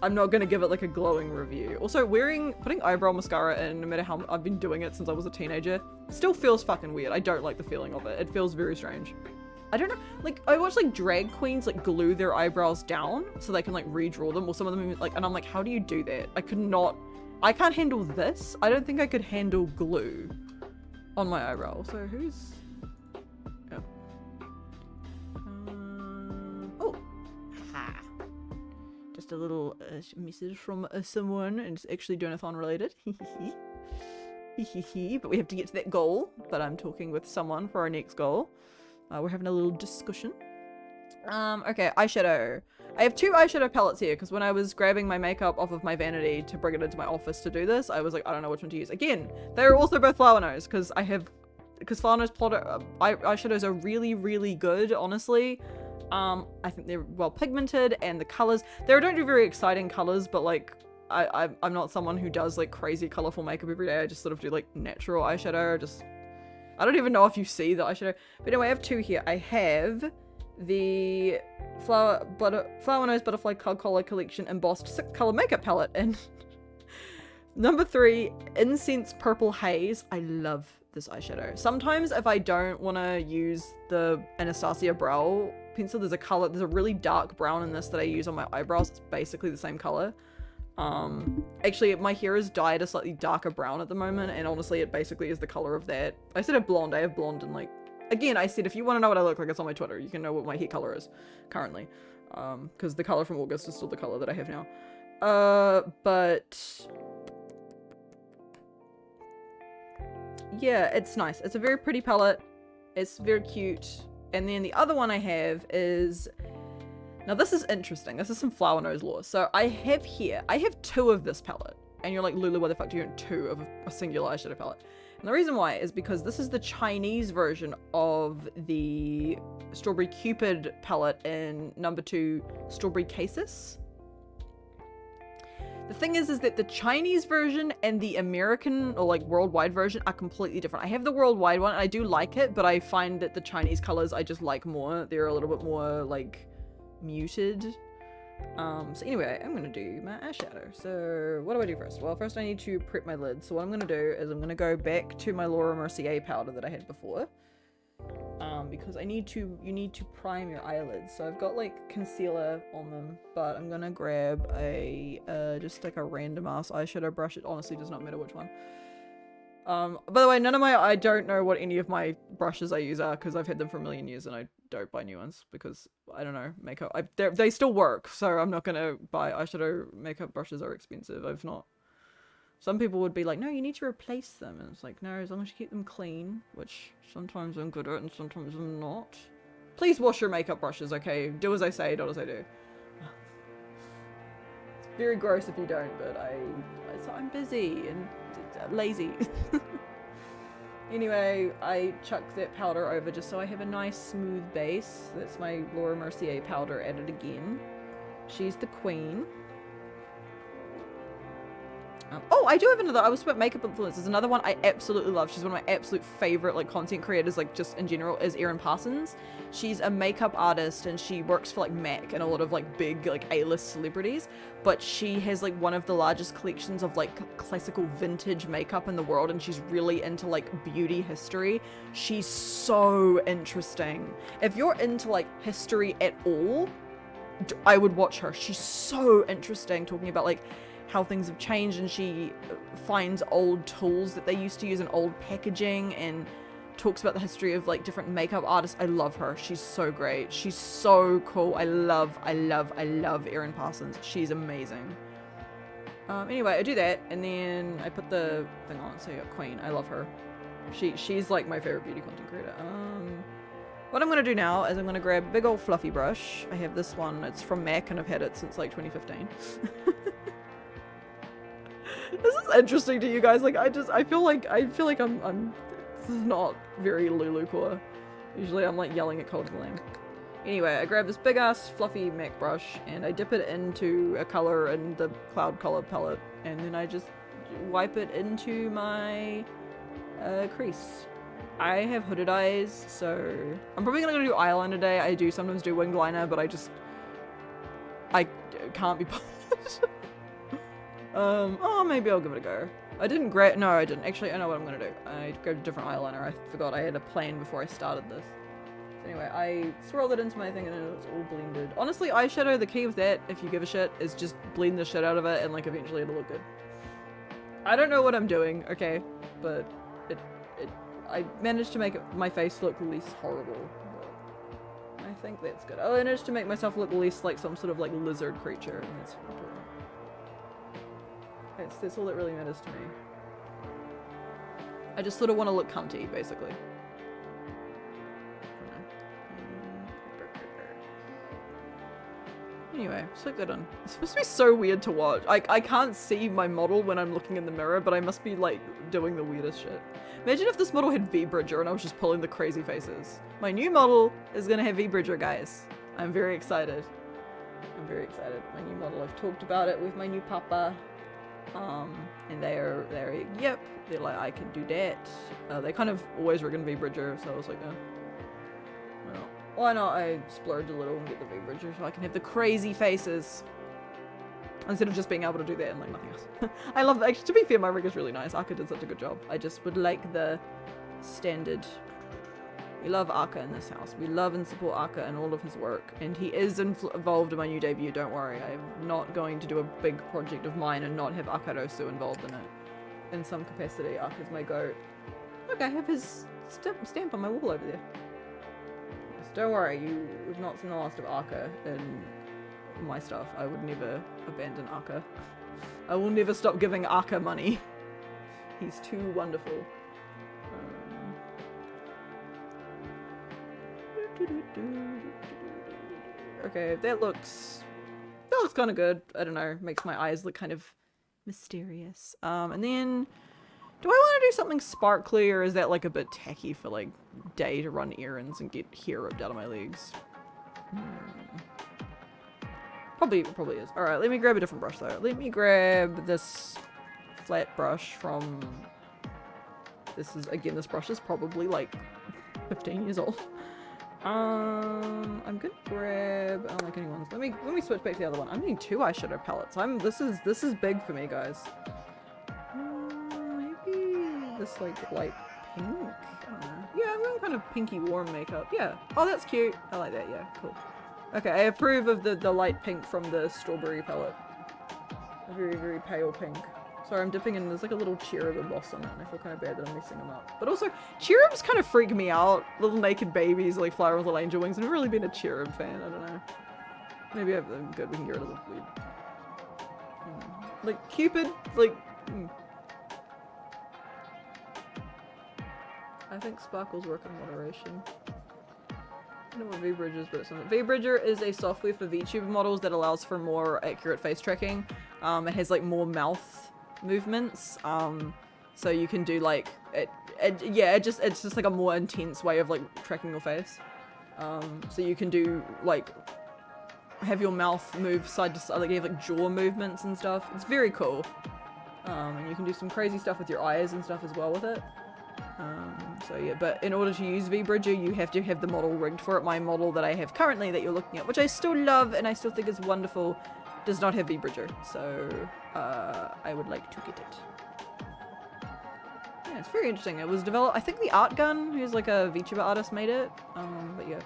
I'm not gonna give it like a glowing review. Also, putting eyebrow mascara in, no matter how I've been doing it since I was a teenager, still feels fucking weird. I don't like the feeling of it. It feels very strange. I don't know, like, I watch like drag queens like glue their eyebrows down so they can like redraw them, or some of them like, and I'm like, how do you do that? I can't handle this. I don't think I could handle glue on my eyebrow. So who's just a little message from someone, and it's actually Donathon related. But we have to get to that goal. But I'm talking with someone for our next goal. We're having a little discussion. Okay, eyeshadow. I have 2 eyeshadow palettes here because when I was grabbing my makeup off of my vanity to bring it into my office to do this, I was like, I don't know which one to use. Again, they're also both flower nose because flower nose eyeshadows are really, really good, honestly. I think they're well pigmented, and the colors, they don't do very exciting colors, but like, I'm not someone who does like crazy colorful makeup every day. I just sort of do like natural eyeshadow. I don't even know if you see the eyeshadow. But anyway, I have 2 here. I have the Flower Nose Butterfly Color Collection embossed 6-color makeup palette, and number 3, Incense Purple Haze. I love this eyeshadow. Sometimes if I don't want to use the Anastasia brow pencil, there's a really dark brown in this that I use on my eyebrows. It's basically the same color. Actually, my hair is dyed a slightly darker brown at the moment, and honestly, it basically is the color of that. I said I have blonde and like, again, I said if you want to know what I look like, it's on my Twitter. You can know what my hair color is currently. Because the color from August is still the color that I have now. But yeah, it's nice. It's a very pretty palette. It's very cute. And then the other one I have is, now this is interesting. This is some flower nose lore. So I have 2 of this palette. And you're like, Lulu, why the fuck do you own 2 of a singular eyeshadow palette? And the reason why is because this is the Chinese version of the Strawberry Cupid palette in number 2, Strawberry Cassis. The thing is that the Chinese version and the American or like worldwide version are completely different. I have the worldwide one and I do like it, but I find that the Chinese colors I just like more. They're a little bit more like muted. So anyway, I'm gonna do my eyeshadow. So what do I do first? Well, first I need to prep my lid. So what I'm gonna do is I'm gonna go back to my Laura Mercier powder that I had before. Because you need to prime your eyelids. So I've got like concealer on them, but I'm gonna grab a just like a random ass eyeshadow brush. It honestly does not matter which one. By the way, I don't know what any of my brushes I use are because I've had them for a million years and I don't buy new ones because I don't know, makeup, they still work, so I'm not gonna buy eyeshadow makeup brushes are expensive. Some people would be like, no, you need to replace them, and it's like, no, as long as you keep them clean, which sometimes I'm good at and sometimes I'm not. Please wash your makeup brushes, okay? Do as I say, not as I do. It's very gross if you don't, but I'm busy and lazy. Anyway, I chuck that powder over just so I have a nice smooth base. That's my Laura Mercier powder added again. She's the queen. Oh, I do have another. I was talking about makeup influencers. Another one I absolutely love. She's one of my absolute favorite like content creators, like just in general, is Erin Parsons. She's a makeup artist and she works for like MAC and a lot of like big like A-list celebrities. But she has like one of the largest collections of like classical vintage makeup in the world, and she's really into like beauty history. She's so interesting. If you're into like history at all, I would watch her. She's so interesting, talking about like how things have changed, and she finds old tools that they used to use in old packaging and talks about the history of like different makeup artists. I love her. She's so great. She's so cool. I love Erin Parsons. She's amazing. Anyway, I do that and then I put the thing on. So yeah, Queen. I love her. She's like my favorite beauty content creator. What I'm gonna do now is I'm gonna grab a big old fluffy brush. I have this one. It's from MAC and I've had it since like 2015. This is interesting to you guys. Like I feel like I'm this is not very Lulu core. Usually I'm like yelling at Cold Glam. Anyway, I grab this big ass fluffy MAC brush and I dip it into a color in the Cloud Color palette, and then I just wipe it into my crease. I have hooded eyes, so I'm probably gonna do eyeliner today. I do sometimes do winged liner, but I can't be bothered. Oh, maybe I'll give it a go. No, I didn't. Actually, I know what I'm gonna do. I grabbed a different eyeliner. I forgot I had a plan before I started this. So anyway, I swirled it into my thing and it's all blended. Honestly, eyeshadow, the key with that, if you give a shit, is just blend the shit out of it and like eventually it'll look good. I don't know what I'm doing, okay, but I managed to make my face look less horrible. But I think that's good. Oh, and it's to make myself look less like some sort of like lizard creature, and that's important. That's all that really matters to me. I just sort of want to look cunty, basically. Anyway, stick that on. It's supposed to be so weird to watch. I can't see my model when I'm looking in the mirror, but I must be like doing the weirdest shit. Imagine if this model had V-Bridger and I was just pulling the crazy faces. My new model is gonna have V-Bridger, guys. I'm very excited. I'm very excited. My new model, I've talked about it with my new papa. And they're yep, they're like, I can do that. They kind of always were gonna V-Bridger, so I was like, oh. Well, why not? I splurge a little and get the V-Bridger so I can have the crazy faces. Instead of just being able to do that and like nothing else. I love that. Actually, to be fair, my rig is really nice. Arca did such a good job. I just would like the standard. We love Arca in this house. We love and support Arca and all of his work. And he is involved in my new debut, don't worry. I'm not going to do a big project of mine and not have Akarosu involved in it. In some capacity, Arca's my goat. Look, I have his stamp on my wall over there. So don't worry, you have not seen the last of Arca in my stuff. I would never abandon Arca. I will never stop giving Arca money. He's too wonderful. Okay, that looks kind of good. I don't know, makes my eyes look kind of mysterious. And then, do I want to do something sparkly, or is that like a bit tacky for like day to run errands and get hair ripped out of my legs? Probably is. All right, let me grab a different brush though. Let me grab this flat brush from. This brush is probably like 15 years old. I'm gonna grab. I don't like anyone's. Let me switch back to the other one. I'm getting 2 eyeshadow palettes. This is big for me, guys. Maybe this like light pink. I don't know. Yeah, I'm going kind of pinky warm makeup. Yeah. Oh, that's cute. I like that. Yeah, cool. Okay, I approve of the light pink from the strawberry palette. A very, very pale pink. Sorry, I'm dipping in. There's like a little cherub embossed on it, and I feel kind of bad that I'm messing them up. But also, cherubs kind of freak me out. Little naked babies like fly with little angel wings. I've never really been a cherub fan. I don't know. Maybe I'm good. We can get rid of the weird. Like Cupid, like. I think sparkles work in moderation. I don't know what V-Bridger is, but it's something. V-Bridger is a software for Vtuber models that allows for more accurate face tracking. It has like more mouth movements, so you can do like it's just like a more intense way of like tracking your face. So you can do like have your mouth move side to side, like you have like jaw movements and stuff. It's very cool. And you can do some crazy stuff with your eyes and stuff as well with it. So yeah, but in order to use V-Bridger, you have to have the model rigged for it. My model that I have currently that you're looking at, which I still love and I still think is wonderful, does not have V-Bridger. So I would like to get it. Yeah, it's very interesting. It was developed, I think the Art Gun, who's like a VTuber artist, made it. But yeah.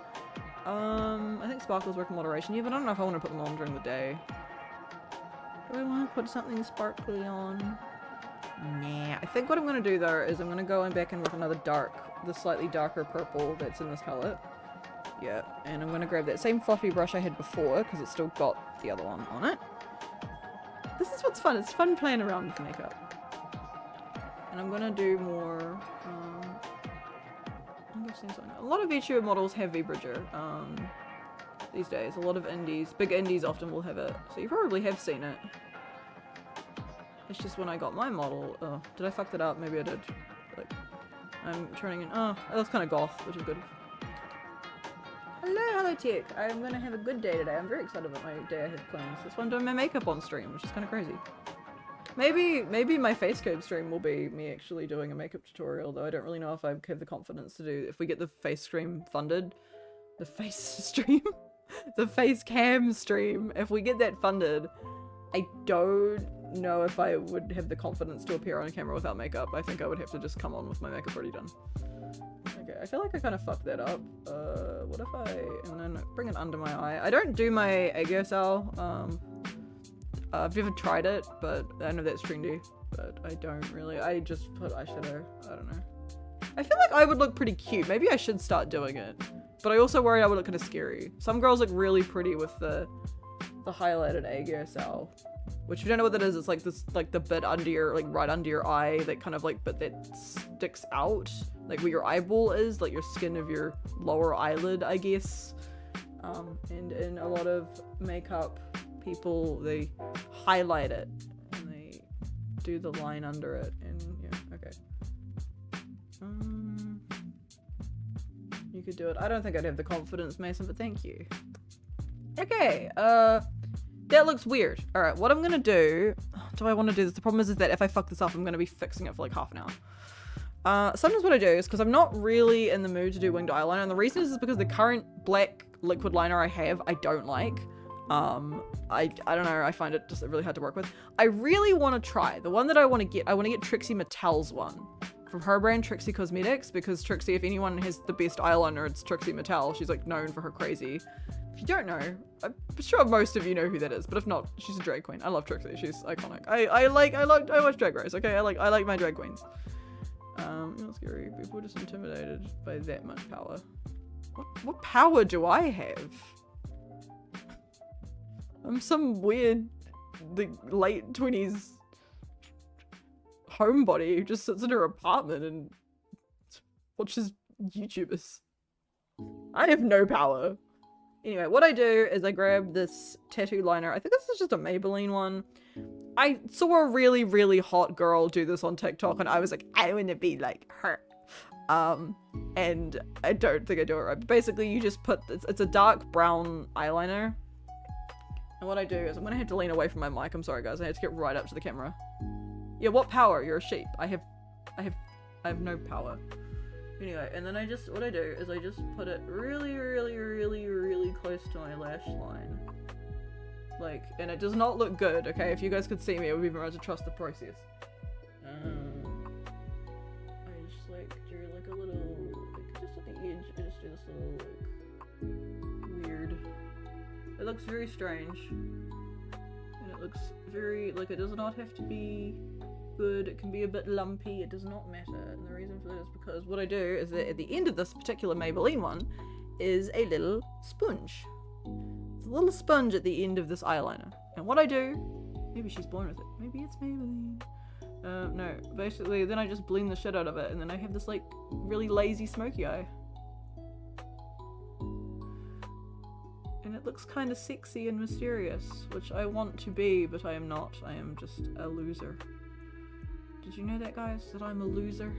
I think sparkles work in moderation. Yeah, but I don't know if I want to put them on during the day. Do I want to put something sparkly on? Nah. I think what I'm going to do though is I'm going to go back in with another the slightly darker purple that's in this palette. Yeah, and I'm going to grab that same fluffy brush I had before because it's still got the other one on it. This is what's fun. It's fun playing around with makeup. And I'm going to do more... I'm guessing something. A lot of VTuber models have V-Bridger these days. A lot of indies, big indies often will have it. So you probably have seen it. It's just when I got my model. Oh, did I fuck that up? Maybe I did. Like, I'm turning in. Oh, that's kind of goth, which is good. Hello Tech. I'm gonna have a good day today. I'm very excited about my day I have plans. That's why I'm doing my makeup on stream, which is kind of crazy. Maybe my face code stream will be me actually doing a makeup tutorial, though I don't really know if I have the confidence to do. If we get the face stream funded, the face stream, the face cam stream. If we get that funded, I don't know if I would have the confidence to appear on camera without makeup. I think I would have to just come on with my makeup already done. Okay, I feel like I kind of fucked that up. What if and then bring it under my eye. I don't do my aegyo. I've never tried it, but I know that's trendy, but I don't really. I just put eyeshadow. I don't know. I feel like I would look pretty cute. Maybe I should start doing it. but I also worry I would look kind of scary. Some girls look really pretty with the highlighted ASL, which if you don't know what that is, it's like this, like the bit under your, like right under your eye, that kind of like bit that sticks out, like where your eyeball is, like your skin of your lower eyelid, I guess. And in a lot of makeup, people, they highlight it and they do the line under it, and yeah, okay. You could do it. I don't think I'd have the confidence, Mason, but thank you. Okay, that looks weird. All right, what I'm gonna do I want to do this? The problem is that if I fuck this up, I'm gonna be fixing it for like half an hour. Sometimes what I do is, because I'm not really in the mood to do winged eyeliner, and the reason is because the current black liquid liner I have, I don't like. I don't know, I find it just really hard to work with. I really want to try the one that I want to get Trixie Mattel's one from her brand, Trixie Cosmetics, because Trixie, if anyone has the best eyeliner, it's Trixie Mattel. She's like known for her crazy. If you don't know, I'm sure most of you know who that is, but if not, she's a drag queen. I love Trixie. She's iconic. I watch Drag Race. Okay, I like my drag queens. Not scary. People are just intimidated by that much power. What power do I have? I'm some weird, the late 20s homebody who just sits in her apartment and watches YouTubers. I have no power. Anyway, what I do is I grab this tattoo liner. I think this is just a Maybelline one. I saw a really, really hot girl do this on TikTok and I was like, I want to be like her. And I don't think I do it right. But basically, you just put, it's a dark brown eyeliner. And what I do is, I'm gonna have to lean away from my mic. I'm sorry guys, I have to get right up to the camera. Yeah, what power? You're a sheep. I have no power. Anyway, and then what I do is I just put it really, really, really, really close to my lash line. Like, and it does not look good, okay? If you guys could see me, it would be very hard to trust the process. I just like do like a little, like just at the edge, I just do this little like weird. It looks very strange. And it looks very, like it does not have to be good, it can be a bit lumpy, it does not matter. And the reason for that is because what I do is that at the end of this particular Maybelline one is a little sponge. It's a little sponge at the end of this eyeliner. And what I do, maybe she's born with it, maybe it's Maybelline. No, basically then I just blend the shit out of it and then I have this like really lazy smoky eye. And it looks kind of sexy and mysterious, which I want to be, but I am not. I am just a loser. Did you know that, guys? That I'm a loser?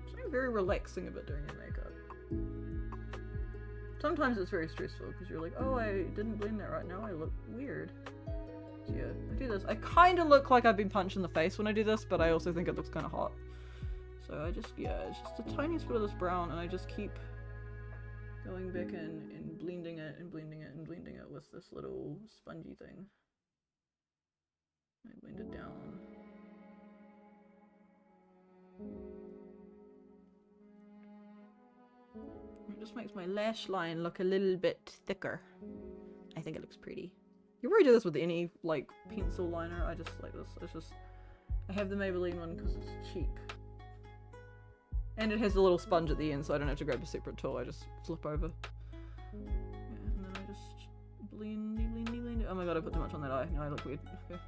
It's something very relaxing about doing your makeup. Sometimes it's very stressful because you're like, oh, I didn't blend that right now. I look weird. So yeah, I do this. I kind of look like I've been punched in the face when I do this, but I also think it looks kind of hot. So I just, yeah, it's just the tiniest bit of this brown, and I just keep going back in and blending it and blending it and blending it with this little spongy thing. I blend it down. It just makes my lash line look a little bit thicker. I think it looks pretty. You probably do this with any like pencil liner. I just like this. It's just, I have the Maybelline one because it's cheap. And it has a little sponge at the end, so I don't have to grab a separate tool. I just flip over. Yeah, and then I just blend it. Oh my god, I put too much on that eye. Now I look weird. Okay.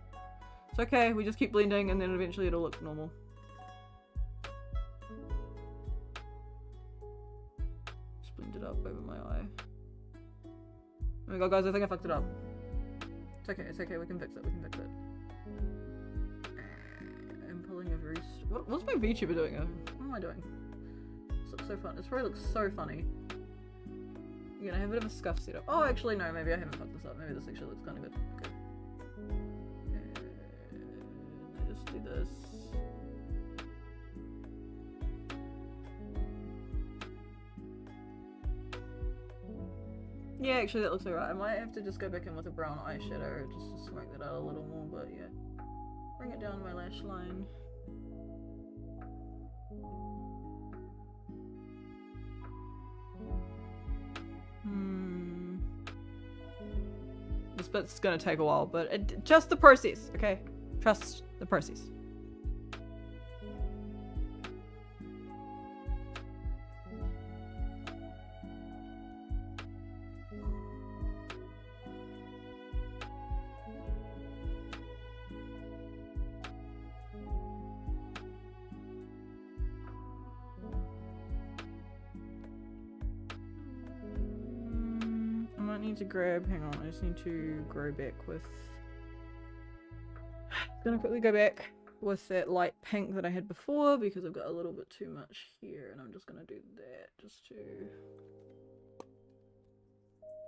It's okay, we just keep blending and then eventually it'll look normal. Just blend it up over my eye. Oh my god, guys, I think I fucked it up. It's okay, we can fix it, I'm pulling a very... What's my VTuber doing? What am I doing? This looks so fun. This probably looks so funny. You're gonna have a bit of a scuff setup. Oh, actually, no, maybe I haven't fucked this up. Maybe this actually looks kind of good. Okay. And I just do this. Yeah, actually that looks alright. I might have to just go back in with a brown eyeshadow just to smoke that out a little more, but yeah. Bring it down my lash line. This bit's gonna take a while, but just the process, okay? Trust the process. To grab, hang on, I just need to grow back with, gonna quickly go back with that light pink that I had before because I've got a little bit too much here, and I'm just gonna do that just to,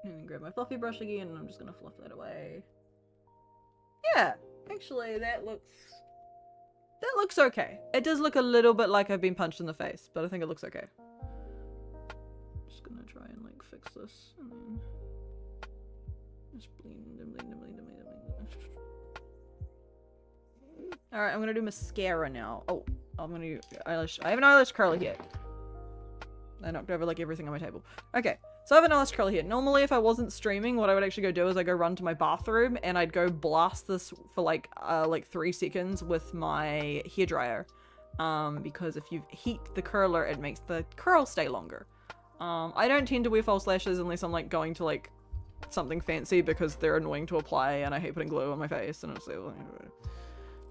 and then grab my fluffy brush again, and I'm just gonna fluff that away. Yeah, actually that looks okay. It does look a little bit like I've been punched in the face, but I think it looks okay. Just gonna try and like fix this, and then just blend. Alright, I'm gonna do mascara now. Oh, I'm gonna do eyelash. I have an eyelash curler here. I knocked over like everything on my table. Okay, so I have an eyelash curler here. Normally if I wasn't streaming, what I would actually go do is I go run to my bathroom and I'd go blast this for like 3 seconds with my hairdryer. Because if you heat the curler, it makes the curl stay longer. I don't tend to wear false lashes unless I'm like going to like something fancy because they're annoying to apply and I hate putting glue on my face and it's like,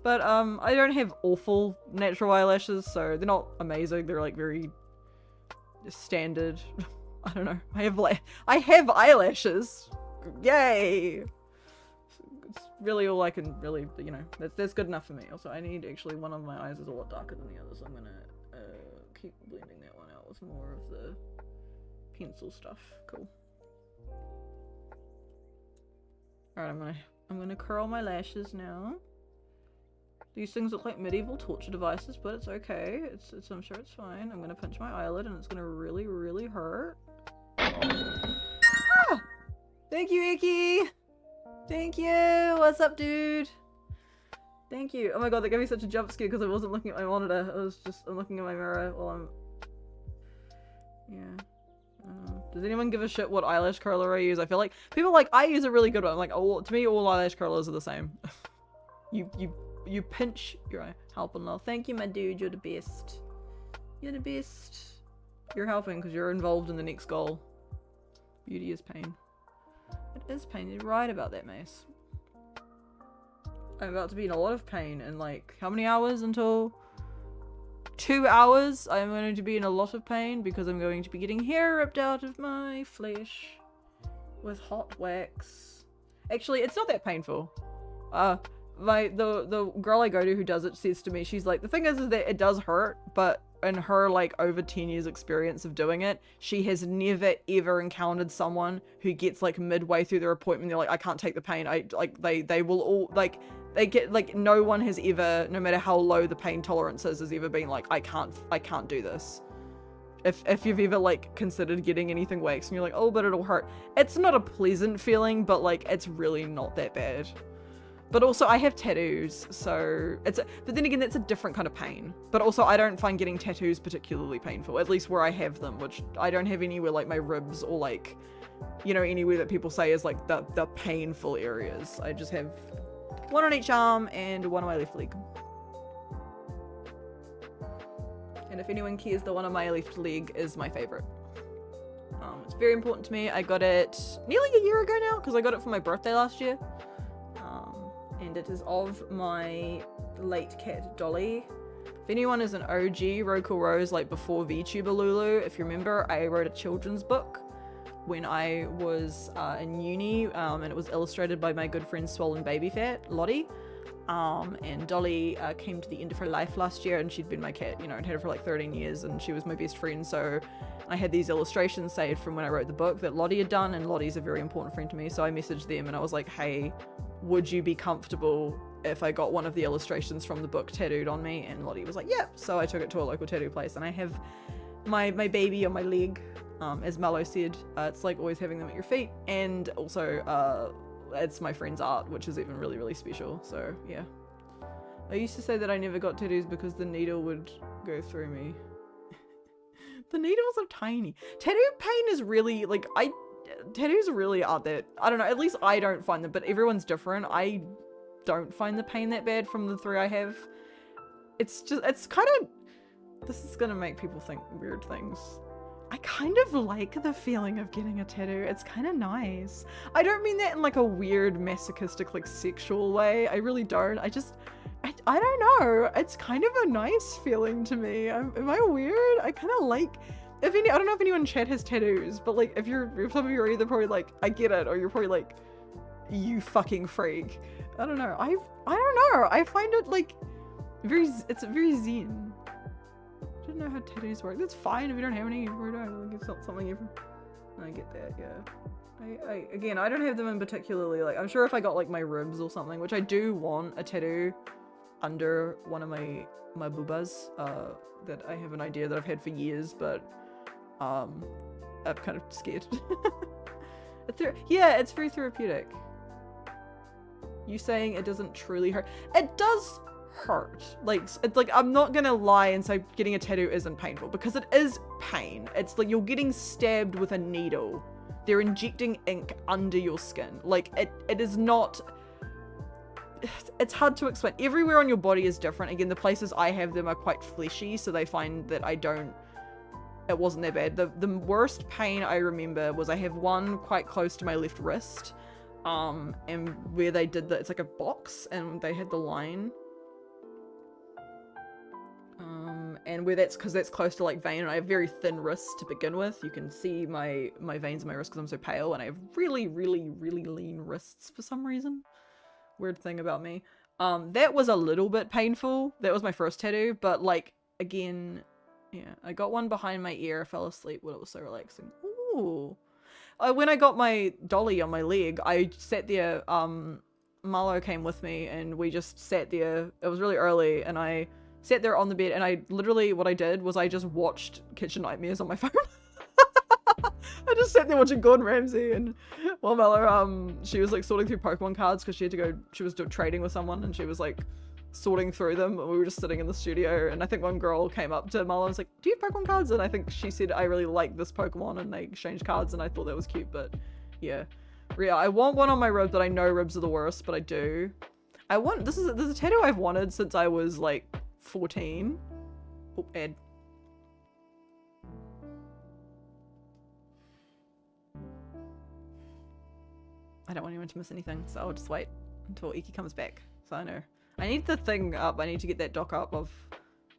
but I don't have awful natural eyelashes, so they're not amazing. They're like very standard. I don't know. I have eyelashes. Yay! It's really all I can really, you know, that's good enough for me. Also, I need actually, one of my eyes is a lot darker than the other, so I'm gonna keep blending that one out with more of the pencil stuff. Cool. Alright, I'm gonna curl my lashes now. These things look like medieval torture devices, but it's okay. I'm sure it's fine. I'm gonna pinch my eyelid and it's gonna really, really hurt. Ah! Thank you, Icky! Thank you! What's up, dude? Thank you. Oh my god, that gave me such a jump scare because I wasn't looking at my monitor. I'm looking at my mirror while I'm... Yeah. Does anyone give a shit what eyelash curler I use? I feel like people like, I use a really good one. I'm like, oh, to me, all eyelash curlers are the same. You pinch your eye. Helping love. Thank you, my dude. You're the best. You're the best. You're helping because you're involved in the next goal. Beauty is pain. It is pain. You're right about that, Mace. I'm about to be in a lot of pain in like, how many hours until... 2 hours, I'm going to be in a lot of pain because I'm going to be getting hair ripped out of my flesh with hot wax. Actually, it's not that painful. The girl I go to who does it says to me, she's like, the thing is that it does hurt, but in her like over 10 years experience of doing it, she has never ever encountered someone who gets like midway through their appointment, they're like, I can't take the pain. They will all like, they get like, no one has ever, no matter how low the pain tolerance is, has ever been like, I can't do this. If you've ever like considered getting anything waxed and you're like, oh, but it'll hurt. It's not a pleasant feeling, but like, it's really not that bad. But also I have tattoos, so but then again, that's a different kind of pain. But also I don't find getting tattoos particularly painful, at least where I have them, which I don't have anywhere like my ribs or like, you know, anywhere that people say is like the painful areas. I just have one on each arm and one on my left leg. And if anyone cares, the one on my left leg is my favorite. It's very important to me. I got it nearly a year ago now because I got it for my birthday last year. And it is of my late cat, Dolly. If anyone is an OG ROADKILLROSE, like before Vtuber Lulu, if you remember, I wrote a children's book when I was in uni, and it was illustrated by my good friend Swollen Baby Fat, Lottie. And Dolly came to the end of her life last year, and she'd been my cat, you know, I'd had her for like 13 years, and she was my best friend, so I had these illustrations saved from when I wrote the book that Lottie had done, and Lottie's a very important friend to me, so I messaged them and I was like, hey, would you be comfortable if I got one of the illustrations from the book tattooed on me? And Lottie was like, yep. So I took it to a local tattoo place, and I have my baby on my leg, as Mallow said. It's like always having them at your feet, and also it's my friend's art, which is even really, really special. So yeah, I used to say that I never got tattoos because the needle would go through me. The needles are tiny. Tattoo pain is really like, tattoos really aren't that, I don't know, at least I don't find them, but everyone's different. I don't find the pain that bad from the 3 I have. It's just, it's kind of, this is gonna make people think weird things. I kind of like the feeling of getting a tattoo. It's kind of nice. I don't mean that in like a weird masochistic like sexual way. I really don't. I don't know. It's kind of a nice feeling to me. Am I weird? I kind of like, I don't know if anyone in chat has tattoos, but like if some of you are either probably like, I get it, or you're probably like, you fucking freak. I don't know. I don't know. I find it like it's very zen. I don't know how tattoos work. That's fine if you don't have any. Like, it's not something you. I get that. Yeah. Again, I don't have them in particularly. Like, I'm sure if I got like my ribs or something, which I do want a tattoo under one of my boobas, that I have an idea that I've had for years, but I'm kind of scared. Yeah, it's very therapeutic. You saying it doesn't truly hurt? It does hurt. Like, it's like, I'm not gonna lie and say getting a tattoo isn't painful, because it is pain. It's like you're getting stabbed with a needle. They're injecting ink under your skin. Like, it is not, it's hard to explain. Everywhere on your body is different. Again, the places I have them are quite fleshy, so they find that it wasn't that bad. The worst pain I remember was I have one quite close to my left wrist, and where they did it's like a box, and they had the line, and where because that's close to like vein, and I have very thin wrists to begin with. You can see my veins in my wrist because I'm so pale, and I have really, really, really lean wrists for some reason. Weird thing about me. That was a little bit painful. That was my first tattoo, but like, again, yeah, I got one behind my ear. I fell asleep when it was so relaxing. Ooh. When I got my dolly on my leg, I sat there, Marlo came with me, and we just sat there. It was really early, and I sat there on the bed, and I literally, what I did was I just watched Kitchen Nightmares on my phone. I just sat there watching Gordon Ramsay, and while Marlo, she was like sorting through Pokemon cards, because she was trading with someone, and she was like sorting through them, and we were just sitting in the studio, and I think one girl came up to Marlo and was like, do you have Pokemon cards? And I think she said, I really like this Pokemon, and they exchanged cards, and I thought that was cute. But yeah, I want one on my rib, but I know ribs are the worst, but I do. There's a tattoo I've wanted since I was like 14. Oh, Ed. I don't want anyone to miss anything, so I'll just wait until Iki comes back, so I know. I need the thing up. I need to get that doc up of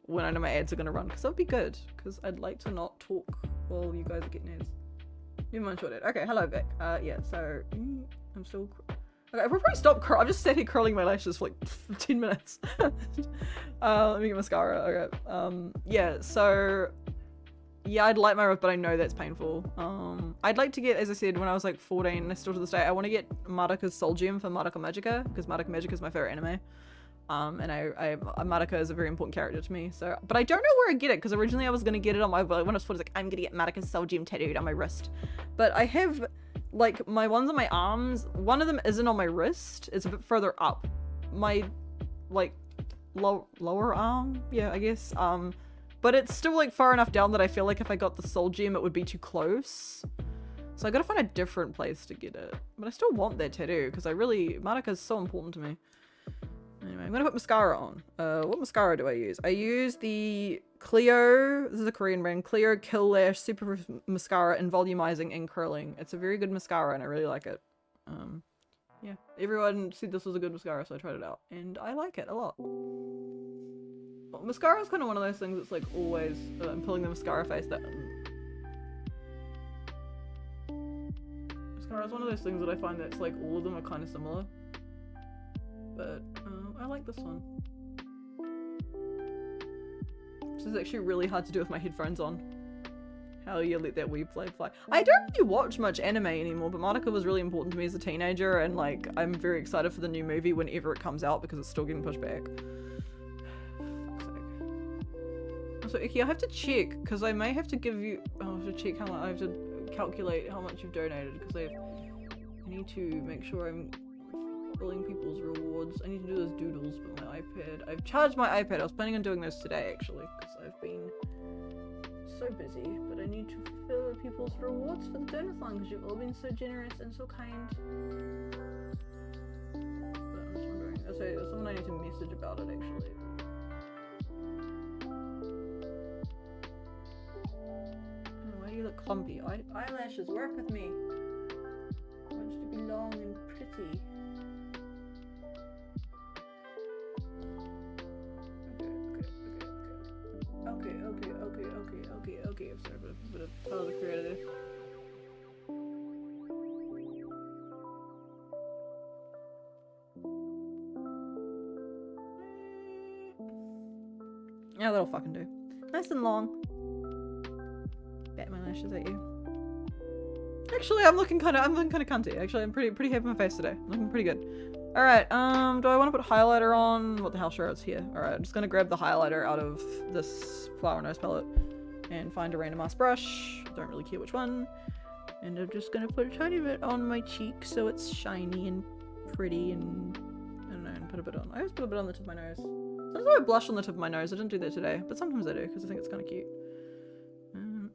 when I know my ads are going to run, because that would be good, because I'd like to not talk while you guys are getting ads. Never mind, short ad. Okay, hello back. Yeah, so I'm still... Okay, I'll probably stop I've just sat here curling my lashes for like 10 minutes. Let me get mascara. Okay. Yeah, so... Yeah, I'd like my rib, but I know that's painful. I'd like to get, as I said, when I was like 14, and still to this day, I want to get Madoka's Soul Gem for Madoka Magica, because Madoka Magica is my favorite anime. And Madoka is a very important character to me, so, but I don't know where I get it, because originally I was going to get it on my, when I was 14, I was like, I'm going to get Madoka's Soul Gem tattooed on my wrist. But I have, like, my ones on my arms, one of them isn't on my wrist, it's a bit further up. My, like, lower arm? Yeah, I guess, but it's still like far enough down that I feel like if I got the Soul Gem, it would be too close. So I gotta find a different place to get it. But I still want that tattoo, because Madoka is so important to me. Anyway, I'm gonna put mascara on. What mascara do I use? I use the Clio, this is a Korean brand, Clio Kill Lash Super Mascara in Volumizing and Curling. It's a very good mascara, and I really like it. Yeah, everyone said this was a good mascara, so I tried it out, and I like it a lot. Well, mascara is kind of one of those things that's like always, I'm pulling the mascara face that... Mascara is one of those things that I find that's like all of them are kind of similar. But I like this one. This is actually really hard to do with my headphones on. How you let that weeb blade fly. I don't really watch much anime anymore, but Madoka was really important to me as a teenager, and like I'm very excited for the new movie whenever it comes out, because it's still getting pushed back. So Iki, I have to check, because I may have to give you, I have to check how much, I have to calculate how much you've donated, because I need to make sure I'm filling people's rewards. I need to do those doodles with my iPad. I've charged my iPad. I was planning on doing those today, actually, because I've been so so busy, but I need to fulfill people's rewards for the donathon because you've all been so generous and so kind. But I'm just wondering. I'll say there's someone I need to message about it actually. Oh, why do you look clumpy? Eyelashes, work with me. I want you to be long and pretty. Okay. I'm sorry, but a bit of color creative. Yeah, that'll fucking do. Nice and long. Bet my lashes at you. Actually, I'm looking kind of cunty. Actually, I'm pretty happy with my face today. I'm looking pretty good. All right. Do I want to put highlighter on? What the hell? Sure, it's here. All right. I'm just gonna grab the highlighter out of this flower nose palette and find a random ass brush. Don't really care which one. And I'm just gonna put a tiny bit on my cheek so it's shiny and pretty and I don't know, and put a bit on. I always put a bit on the tip of my nose. Sometimes I blush on the tip of my nose. I didn't do that today, but sometimes I do because I think it's kind of cute.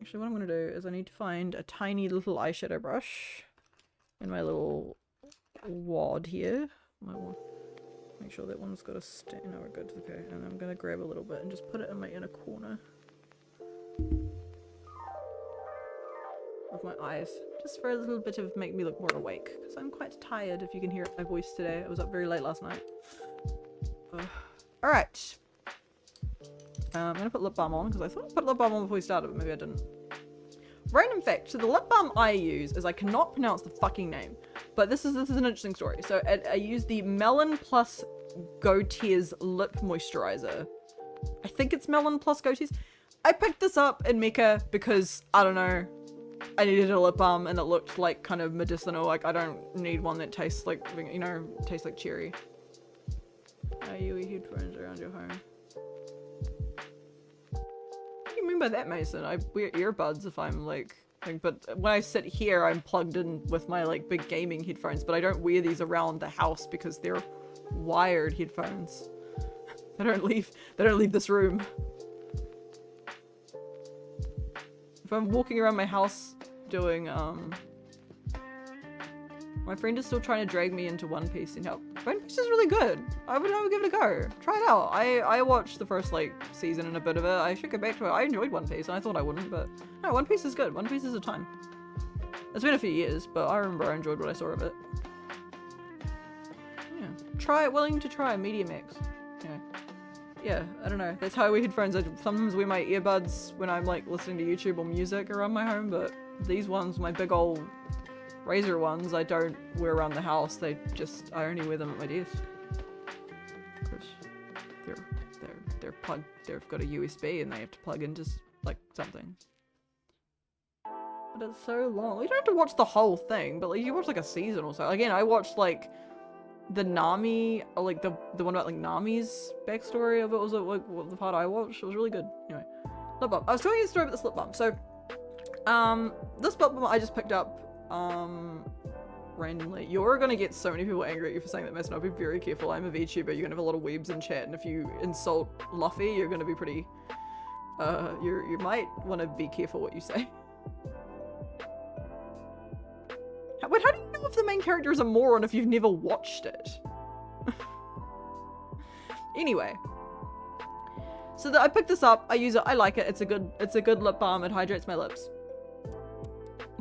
Actually, what I'm gonna do is I need to find a tiny little eyeshadow brush in my little wad here. Make sure that one's got a stand. No, we're good. Okay, and I'm gonna grab a little bit and just put it in my inner corner of my eyes, just for a little bit of make me look more awake, because I'm quite tired, if you can hear my voice today. I was up very late last night. Alright. I'm gonna put lip balm on, because I thought I put lip balm on before we started, but maybe I didn't. Random fact, so the lip balm I use is I cannot pronounce the fucking name, but this is an interesting story. So I use the Melon Plus Goatees lip moisturizer. I think it's Melon Plus Goatees. I picked this up in Mecca because, I don't know, I needed a lip balm and it looked like kind of medicinal. Like, I don't need one that tastes like, you know, tastes like cherry. Are you headphones around your home? What do you mean by that, Mason? I wear earbuds if I'm like, but when I sit here, I'm plugged in with my like big gaming headphones, but I don't wear these around the house because they're wired headphones. They don't leave this room. If I'm walking around my house doing, my friend is still trying to drag me into One Piece and help. One Piece is really good. I would give it a go. Try it out. I watched the first, like, season and a bit of it. I should go back to it. I enjoyed One Piece and I thought I wouldn't, but no, One Piece is good. One Piece is a time. It's been a few years, but I remember I enjoyed what I saw of it. Yeah. Willing to try Medium X. Yeah. Yeah, I don't know. That's how I wear headphones. I sometimes wear my earbuds when I'm like listening to YouTube or music around my home, but these ones, my big old Razer ones, I don't wear around the house. I only wear them at my desk. Because they're plugged, they've got a USB and they have to plug into like something. But it's so long. You don't have to watch the whole thing, but like you watch like a season or so. Again, I watched like the Nami, or like the one about like Nami's backstory of it was like the part I watched. It was really good. Anyway, lip balm. I was telling you a story about this lip balm. So, this lip balm I just picked up, randomly. You're gonna get so many people angry at you for saying that, Mason. I'll be very careful. I'm a VTuber. You're gonna have a lot of weebs in chat, and if you insult Luffy, you're gonna be pretty. You might want to be careful what you say. Wait, how do you know if the main character is a moron if you've never watched it? Anyway. So I picked this up, I use it, I like it, it's a good lip balm, it hydrates my lips.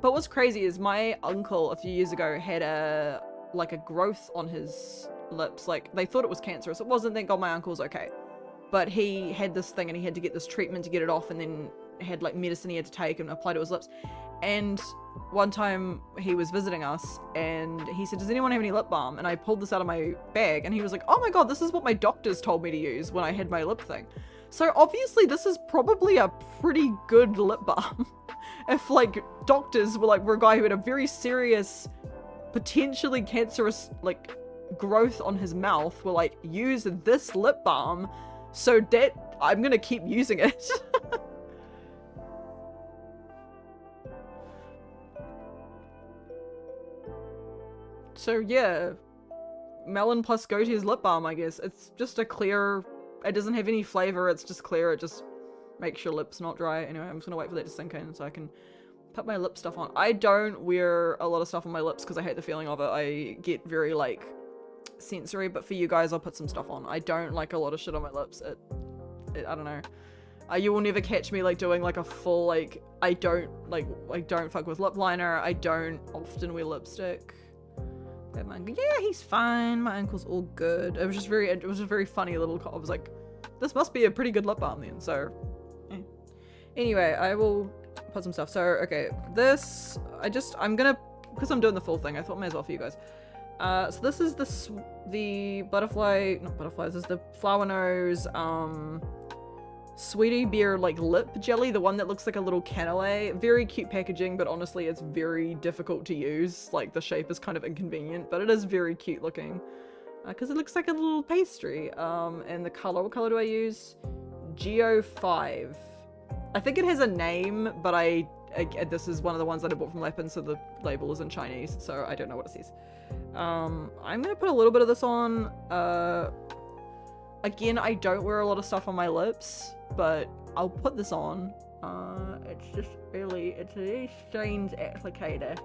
But what's crazy is my uncle a few years ago had a growth on his lips. Like, they thought it was cancerous. It wasn't, thank God my uncle's okay. But he had this thing and he had to get this treatment to get it off, and then had like medicine he had to take and apply to his lips. And one time he was visiting us and he said, does anyone have any lip balm? And I pulled this out of my bag and he was like, oh my God, this is what my doctors told me to use when I had my lip thing. So obviously this is probably a pretty good lip balm. If like doctors were a guy who had a very serious, potentially cancerous like growth on his mouth, were like, use this lip balm so that I'm gonna keep using it. So yeah, Melon Plus Goatees lip balm, I guess. It's just a clear, it doesn't have any flavor, it's just clear, it just makes your lips not dry. Anyway, I'm just gonna wait for that to sink in so I can put my lip stuff on. I don't wear a lot of stuff on my lips because I hate the feeling of it. I get very like sensory, but for you guys I'll put some stuff on. I don't like a lot of shit on my lips. I don't know. You will never catch me like doing like a full like I don't fuck with lip liner. I don't often wear lipstick. Yeah, he's fine. My ankle's all good. It was just very funny little. I was like, this must be a pretty good lip balm then. So, yeah. Anyway, I will put some stuff. So, okay, this I'm gonna, because I'm doing the full thing. I thought may as well for you guys. So this is the butterfly, not butterflies. This is the flower nose, Sweetie Beer like lip jelly, the one that looks like a little cannelé. Very cute packaging, but honestly it's very difficult to use. Like the shape is kind of inconvenient, but it is very cute looking because it looks like a little pastry. And the color, what color do I use? Geo 5. I think it has a name, but this is one of the ones that I bought from Lapin, so the label is in Chinese, so I don't know what it says. I'm gonna put a little bit of this on. Again, I don't wear a lot of stuff on my lips, but I'll put this on. It's a really strange applicator.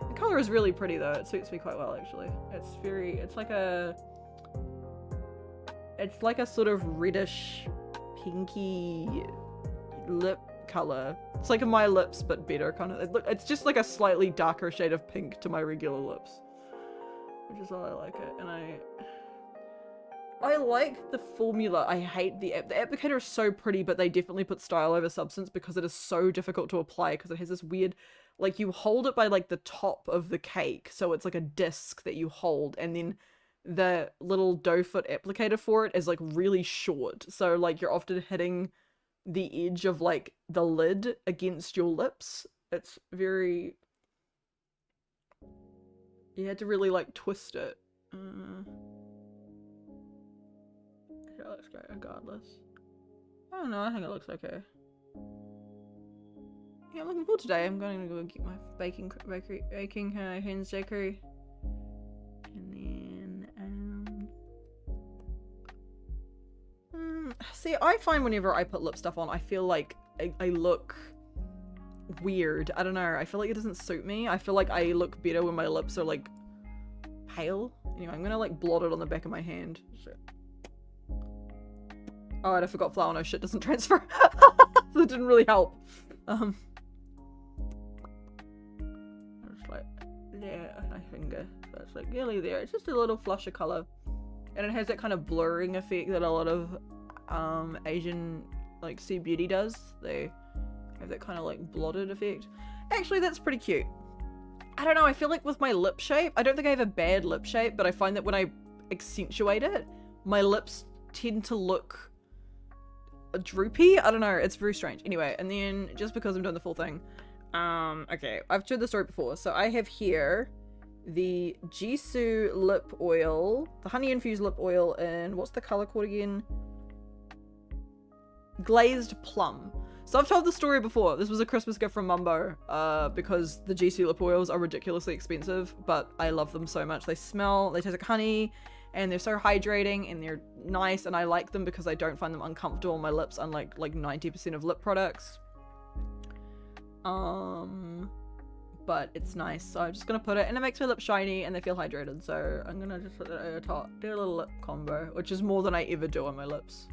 The color is really pretty though. It suits me quite well actually. It's like a sort of reddish, pinky lip color. It's like my lips, but better kind of. It's just like a slightly darker shade of pink to my regular lips, which is why I like it. And I like the formula. I hate the applicator is so pretty, but they definitely put style over substance because it is so difficult to apply because it has this weird, like you hold it by like the top of the cake. So it's like a disc that you hold, and then the little dough foot applicator for it is like really short. So like you're often hitting the edge of like the lid against your lips. It's very, you had to really like twist it. It looks great regardless. I don't know, I think it looks okay. Yeah, I'm looking forward today. I'm going to go get my baking hands bakery. And then see, I find whenever I put lip stuff on, I feel like I look weird. I don't know, I feel like it doesn't suit me. I feel like I look better when my lips are like pale. Anyway, I'm gonna like blot it on the back of my hand. So. Oh, and I forgot flower no shit doesn't transfer. So it didn't really help. It's like, yeah, my finger. So it's like nearly there. It's just a little flush of color. And it has that kind of blurring effect that a lot of Asian like sea beauty does. They have that kind of like blotted effect. Actually, that's pretty cute. I don't know, I feel like with my lip shape, I don't think I have a bad lip shape, but I find that when I accentuate it, my lips tend to look droopy. I don't know, it's very strange. Anyway, and then just because I'm doing the full thing, okay, I've told the story before. So I have here the Jisoo lip oil, the honey infused lip oil, and what's the color called again? Glazed plum. So I've told the story before. This was a Christmas gift from Mumbo, because the Jisoo lip oils are ridiculously expensive, but I love them so much. They taste like honey, and they're so hydrating, and they're nice, and I like them because I don't find them uncomfortable on my lips, unlike like 90% of lip products. But it's nice, so I'm just gonna put it, and it makes my lips shiny, and they feel hydrated, so I'm gonna just put it over top, do a little lip combo, which is more than I ever do on my lips.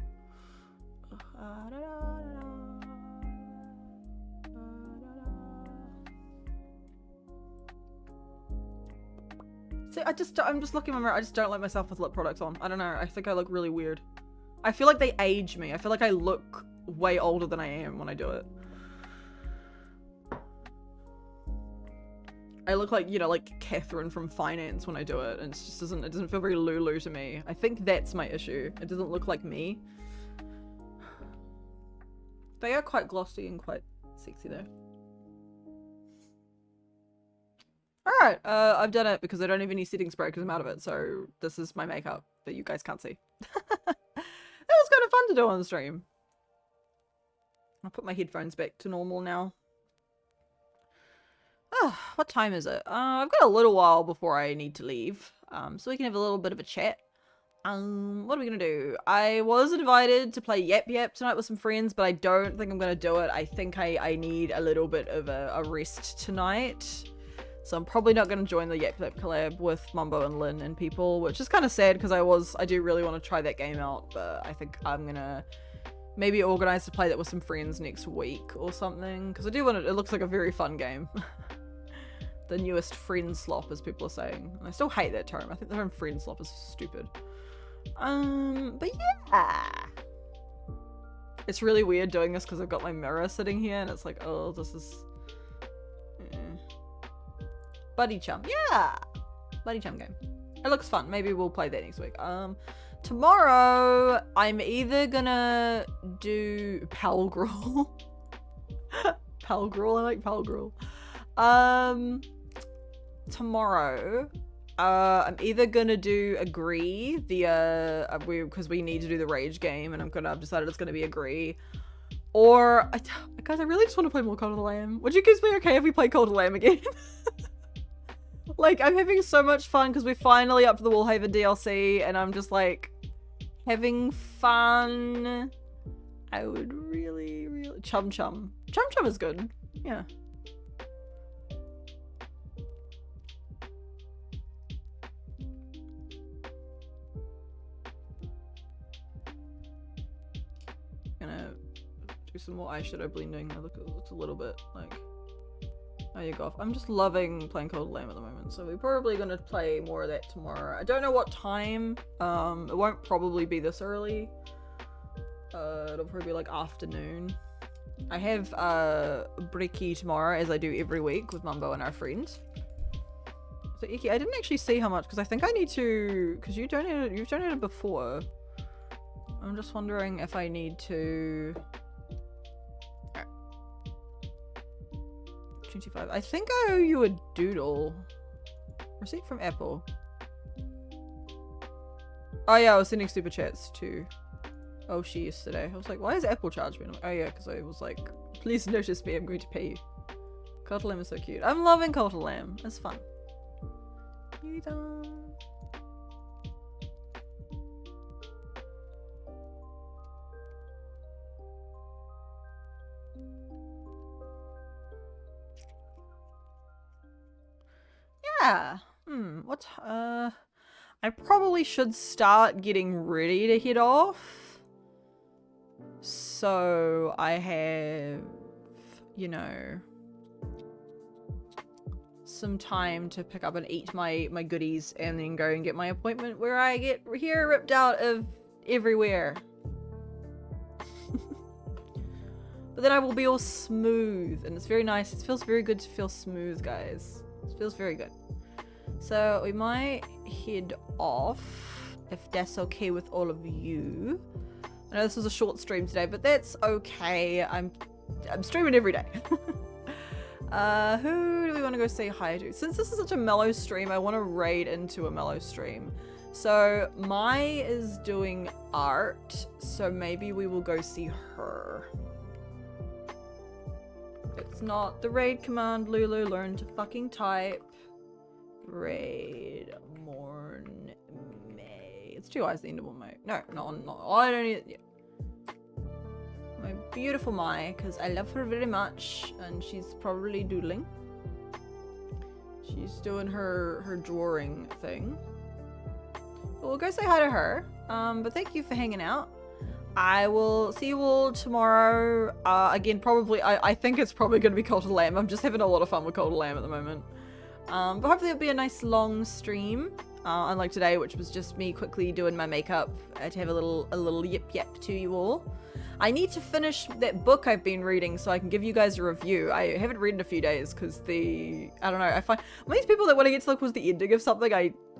See, I'm just looking in my mirror. I just don't like myself with lip products on. I don't know. I think I look really weird. I feel like they age me. I feel like I look way older than I am when I do it. I look like, you know, like Catherine from Finance when I do it, and it just doesn't feel very Lulu to me. I think that's my issue. It doesn't look like me. They are quite glossy and quite sexy though. Alright, I've done it because I don't have any setting spray because I'm out of it, so this is my makeup that you guys can't see. That was kind of fun to do on the stream. I'll put my headphones back to normal now. Oh, what time is it? I've got a little while before I need to leave, so we can have a little bit of a chat. What are we gonna do? I was invited to play Yap Yap tonight with some friends, but I don't think I'm gonna do it. I think I need a little bit of a rest tonight. So I'm probably not gonna join the Yap Yap collab with Mumbo and Lynn and people, which is kind of sad because I do really want to try that game out, but I think I'm gonna maybe organize to play that with some friends next week or something, because I do want it looks like a very fun game. The newest friend slop, as people are saying. And I still hate that term. I think the term friend slop is stupid. But yeah. It's really weird doing this because I've got my mirror sitting here and it's like, oh, this is... Buddy Chum. Yeah! Buddy Chum game. It looks fun. Maybe we'll play that next week. Tomorrow, I'm either gonna do Palgruel. Palgruel, I like Palgruel. Tomorrow, I'm either gonna do Agree, because we need to do the Rage game, and I've decided it's gonna be Agree. Or, guys, I really just want to play more Cult of the Lamb. Would you guys be okay if we play Cult of the Lamb again? Like, I'm having so much fun because we're finally up to the Wallhaven DLC, and I'm just like, having fun. I would really... Chum Chum. Chum Chum is good. Yeah. Gonna do some more eyeshadow blending. It looks a little bit like... Oh, you go off. I'm just loving playing Cold Lamb at the moment, so we're probably gonna play more of that tomorrow. I don't know what time. It won't probably be this early. It'll probably be like afternoon. I have brekkie tomorrow, as I do every week with Mumbo and our friends. So Iki, I didn't actually see how much because I think I need to, because you've donated before. I'm just wondering if I need to. 25. I think I owe you a doodle. Receipt from Apple. Oh yeah, I was sending super chats to Oshi yesterday. I was like, why is Apple charged me? I'm like, oh yeah, because I was like, please notice me, I'm going to pay you. Cult of Lamb is so cute. I'm loving Cult of Lamb. It's fun. Yeah. What? I probably should start getting ready to head off. So I have, you know, some time to pick up and eat my goodies and then go and get my appointment where I get hair ripped out of everywhere. But then I will be all smooth and it's very nice. It feels very good to feel smooth, guys. It feels very good. So we might head off if that's okay with all of you. I know this was a short stream today, but that's okay. I'm streaming every day. Who do we want to go say hi to? Since this is such a mellow stream, I want to raid into a mellow stream. So Mai is doing art, so maybe we will go see her. It's not the raid command, Lulu. Learn to fucking type. Raid Morn May. It's 2 eyes at the end of one May. No, not. I don't need. Yeah. My beautiful Mai, because I love her very much, and she's probably doodling. She's doing her drawing thing. But we'll go say hi to her. But thank you for hanging out. I will see you all tomorrow. Again, probably. I think it's probably going to be Cult of the Lamb. I'm just having a lot of fun with Cult of the Lamb at the moment. But hopefully it'll be a nice long stream, unlike today, which was just me quickly doing my makeup to have a little yip yap to you all. I need to finish that book I've been reading so I can give you guys a review. I haven't read in a few days because I don't know, I find when these people that want to get to towards the ending of something,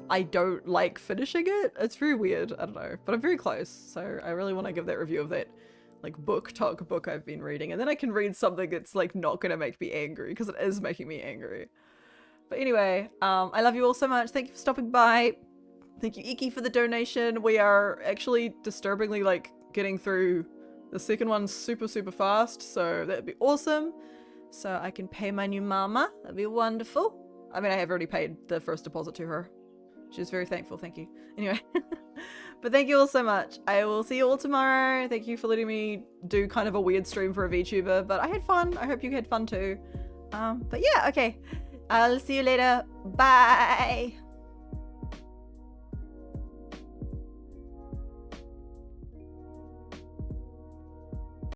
I don't like finishing it. It's very weird, I don't know, but I'm very close, so I really want to give that review of that like book I've been reading, and then I can read something that's like not gonna make me angry, because it is making me angry. But anyway, I love you all so much. Thank you for stopping by. Thank you, Iki, for the donation. We are actually disturbingly like getting through the second one super fast, so that'd be awesome. So I can pay my new mama. That'd be wonderful. I mean, I have already paid the first deposit to her. She's very thankful, thank you. Anyway, But thank you all so much. I will see you all tomorrow. Thank you for letting me do kind of a weird stream for a VTuber, but I had fun. I hope you had fun too. But yeah, okay. I'll see you later. Bye.